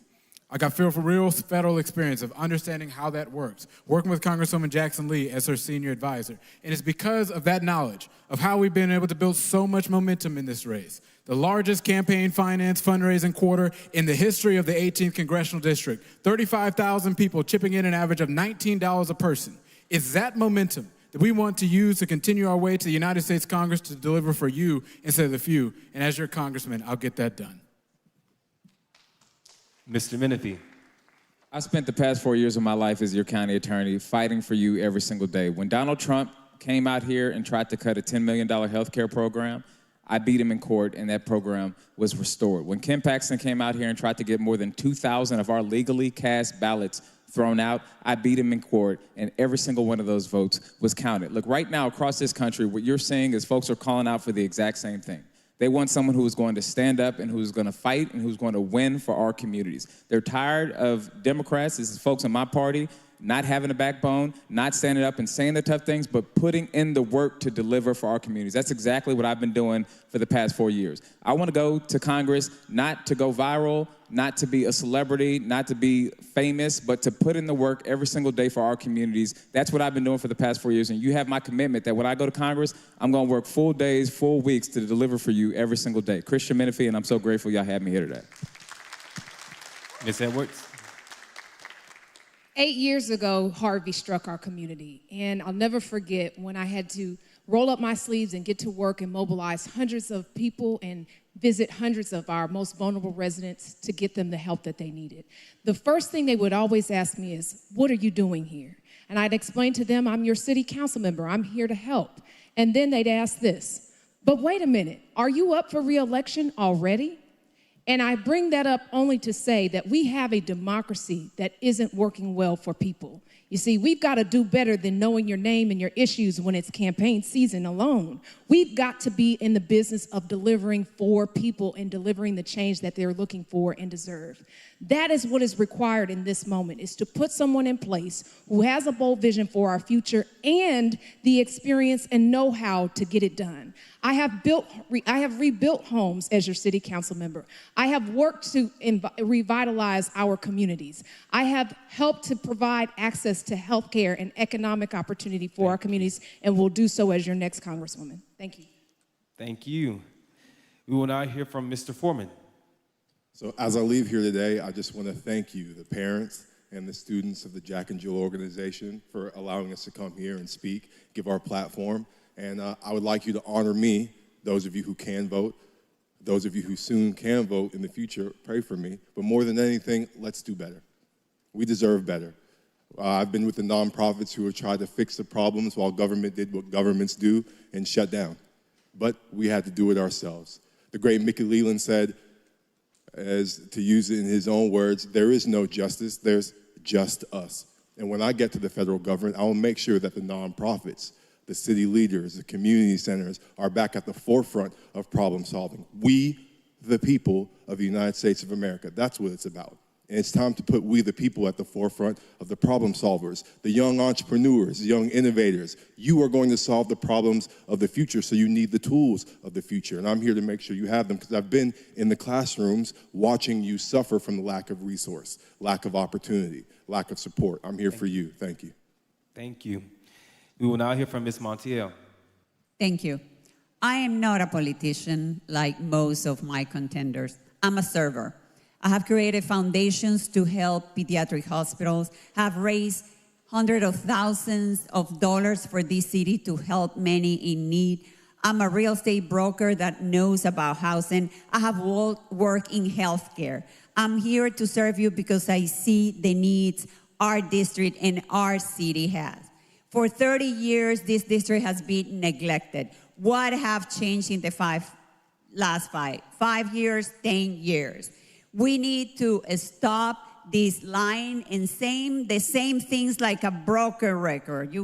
I got for real federal experience of understanding how that works, working with Congresswoman Jackson Lee as her senior advisor. And it's because of that knowledge of how we've been able to build so much momentum in this race. The largest campaign finance fundraising quarter in the history of the 18th Congressional District. 35,000 people chipping in an average of $19 a person. It's that momentum that we want to use to continue our way to the United States Congress to deliver for you instead of the few. And as your congressman, I'll get that done. Mr. Menifee. I spent the past 4 years of my life as your county attorney fighting for you every single day. When Donald Trump came out here and tried to cut a $10 million health care program, I beat him in court, and that program was restored. When Ken Paxton came out here and tried to get more than 2,000 of our legally cast ballots thrown out, I beat him in court, and every single one of those votes was counted. Look, right now across this country, what you're seeing is folks are calling out for the exact same thing. They want someone who is going to stand up and who's going to fight and who's going to win for our communities. They're tired of Democrats, this is folks in my party, not having a backbone, not standing up and saying the tough things, but putting in the work to deliver for our communities. That's exactly what I've been doing for the past 4 years. I want to go to Congress not to go viral, not to be a celebrity, not to be famous, but to put in the work every single day for our communities. That's what I've been doing for the past 4 years, and you have my commitment that when I go to Congress, I'm going to work full days, full weeks to deliver for you every single day. Christian Menifee, and I'm so grateful y'all had me here today. Ms. Edwards. 8 years ago, Harvey struck our community, and I'll never forget when I had to roll up my sleeves and get to work and mobilize hundreds of people and visit hundreds of our most vulnerable residents to get them the help that they needed. The first thing they would always ask me is, what are you doing here? And I'd explain to them, I'm your city council member, I'm here to help. And then they'd ask this, but wait a minute, are you up for re-election already? And I bring that up only to say that we have a democracy that isn't working well for people. You see, we've got to do better than knowing your name and your issues when it's campaign season alone. We've got to be in the business of delivering for people and delivering the change that they're looking for and deserve. That is what is required in this moment, is to put someone in place who has a bold vision for our future and the experience and know-how to get it done. I have rebuilt homes as your city council member. I have worked to revitalize our communities. I have helped to provide access to health care and economic opportunity for our communities, and will do so as your next Congresswoman. Thank you. Thank you. We will now hear from Mr. Foreman. So as I leave here today, I just want to thank you, the parents and the students of the Jack and Jill organization, for allowing us to come here and speak, give our platform. And I would like you to honor me, those of you who can vote, those of you who soon can vote in the future, pray for me. But more than anything, let's do better. We deserve better. I've been with the nonprofits who have tried to fix the problems while government did what governments do and shut down. But we had to do it ourselves. The great Mickey Leland said, as to use it in his own words, there is no justice, there's just us. And when I get to the federal government, I will make sure that the nonprofits, the city leaders, the community centers are back at the forefront of problem solving. We, the people of the United States of America, that's what it's about. And it's time to put we the people at the forefront of the problem solvers, the young entrepreneurs, the young innovators. You are going to solve the problems of the future, so you need the tools of the future. And I'm here to make sure you have them, because I've been in the classrooms watching you suffer from the lack of resource, lack of opportunity, lack of support. I'm here for you. Thank you. Thank you. We will now hear from Ms. Montiel. Thank you. I am not a politician like most of my contenders. I'm a server. I have created foundations to help pediatric hospitals, have raised hundreds of thousands of dollars for this city to help many in need. I'm a real estate broker that knows about housing. I have worked in healthcare. I'm here to serve you because I see the needs our district and our city has. For 30 years, this district has been neglected. What have changed in the last 5 years, 10 years? We need to stop this lying and saying the same things like a broken record.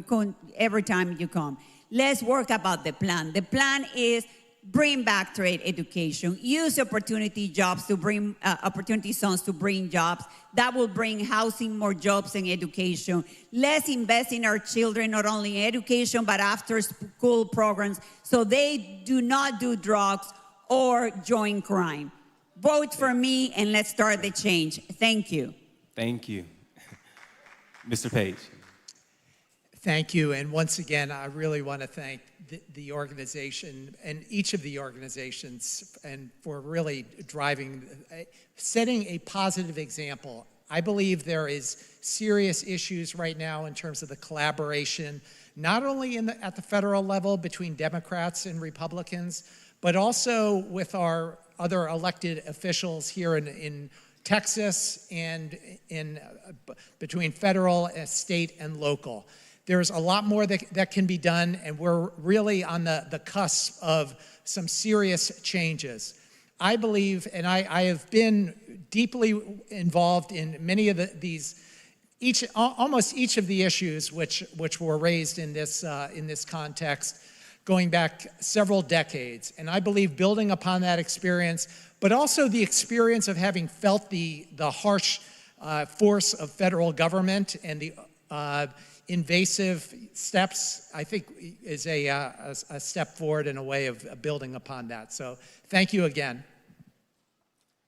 Every time you come. Let's work about the plan. The plan is bring back trade education, use opportunity jobs to bring opportunity zones to bring jobs. That will bring housing, more jobs, and education. Let's invest in our children, not only in education, but after school programs, so they do not do drugs or join crime. Vote for me and let's start the change. Thank you. Thank you. Mr. Page. Thank you. And once again, I really want to thank the organization and each of the organizations and for really setting a positive example. I believe there is serious issues right now in terms of the collaboration, not only at the federal level between Democrats and Republicans, but also with our other elected officials here in Texas and between federal, state, and local. There's a lot more that can be done, and we're really on the cusp of some serious changes. I believe, and I have been deeply involved in many of almost each of the issues which were raised in this context, going back several decades. And I believe building upon that experience, but also the experience of having felt the harsh force of federal government and the invasive steps, I think is a step forward in a way of building upon that. So thank you again.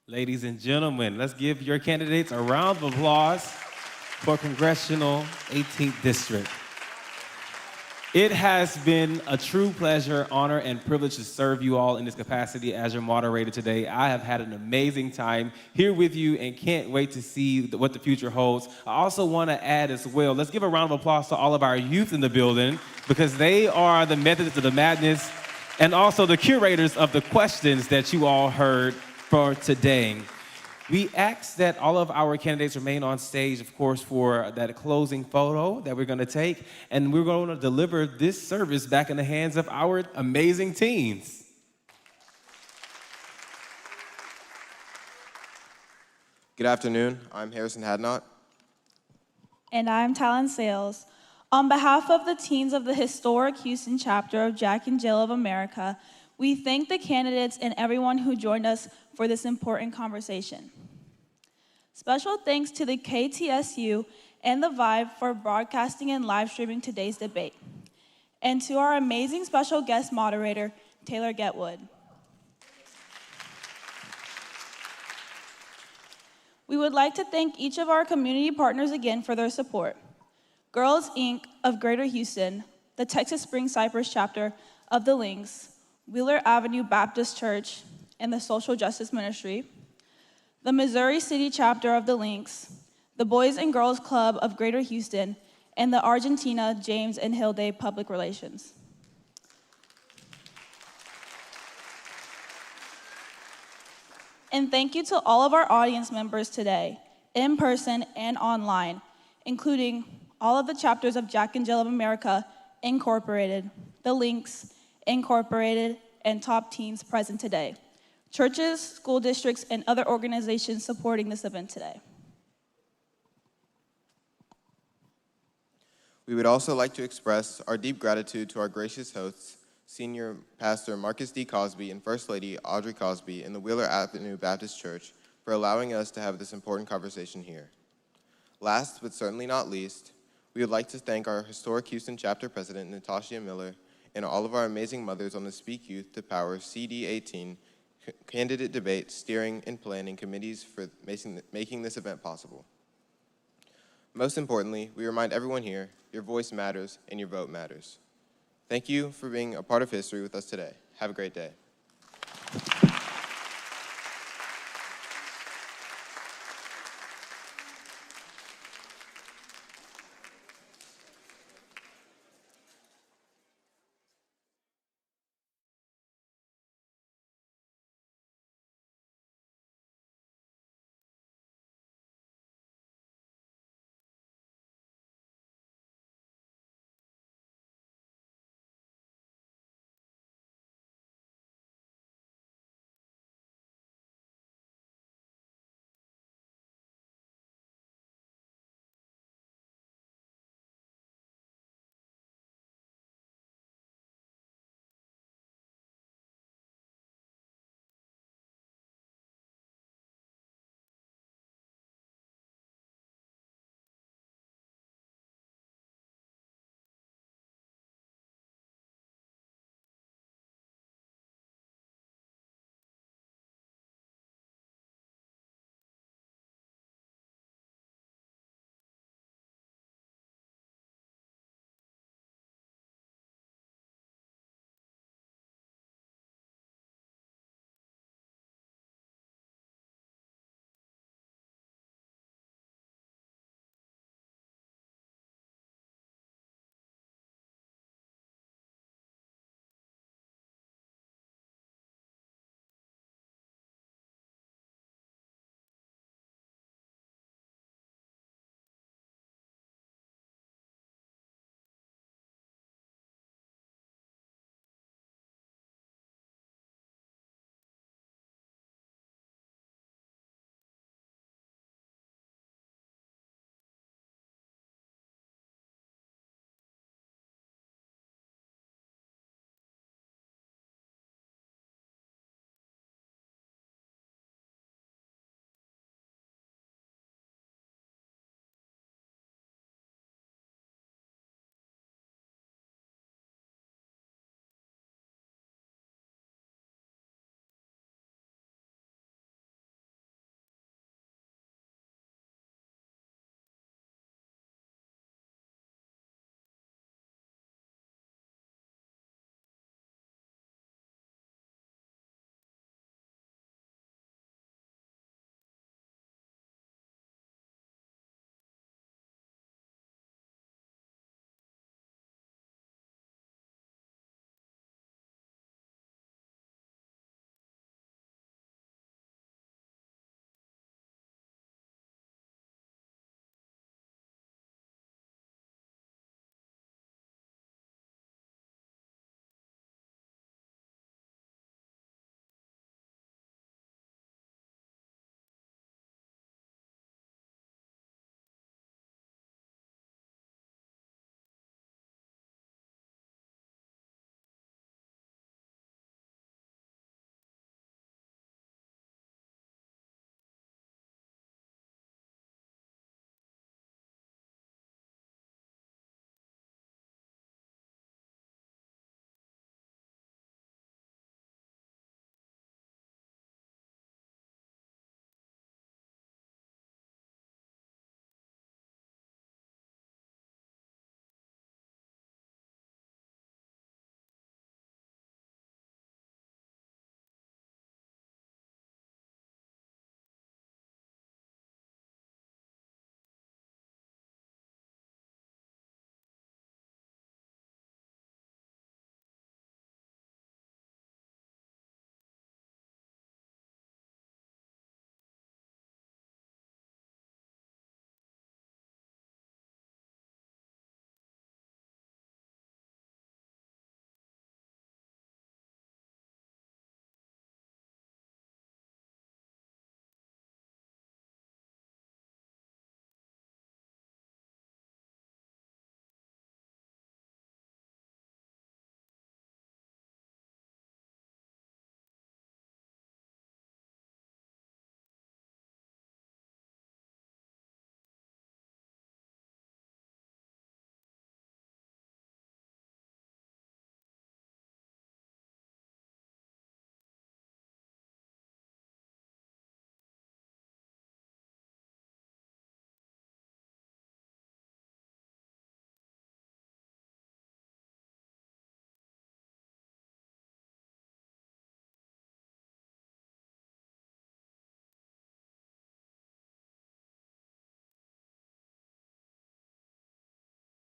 Ladies and gentlemen, let's give your candidates a round of applause for Congressional 18th District. It has been a true pleasure, honor, and privilege to serve you all in this capacity as your moderator today. I have had an amazing time here with you and can't wait to see what the future holds. I also want to add as well, let's give a round of applause to all of our youth in the building, because they are the methods of the madness and also the curators of the questions that you all heard for today. We ask that all of our candidates remain on stage, of course, for that closing photo that we're going to take, and we're going to deliver this service back in the hands of our amazing teens. Good afternoon. I'm Harrison Hadnot. And I'm Talon Sales. On behalf of the teens of the historic Houston chapter of Jack and Jill of America, we thank the candidates and everyone who joined us for this important conversation. Special thanks to the KTSU and the Vibe for broadcasting and live streaming today's debate, and to our amazing special guest moderator, Taylor Getwood. We would like to thank each of our community partners again for their support. Girls Inc. of Greater Houston, the Texas Spring Cypress chapter of the Links, Wheeler Avenue Baptist Church, and the Social Justice Ministry, the Missouri City chapter of the Links, the Boys and Girls Club of Greater Houston, and the Argentina James and Hilde Public Relations. And thank you to all of our audience members today, in person and online, including all of the chapters of Jack and Jill of America Incorporated, the Links Incorporated, and Top Teens present today, churches, school districts, and other organizations supporting this event today. We would also like to express our deep gratitude to our gracious hosts, Senior Pastor Marcus D. Cosby and First Lady Audrey Cosby in the Wheeler Avenue Baptist Church, for for allowing us to have this important conversation here. Last but certainly not least, we would like to thank our historic Houston chapter president, Natasha Miller, and all of our amazing mothers on the Speak Youth to Power CD18 candidate debate, steering, and planning committees for making this event possible. Most importantly, we remind everyone here, your voice matters and your vote matters. Thank you for being a part of history with us today. Have a great day.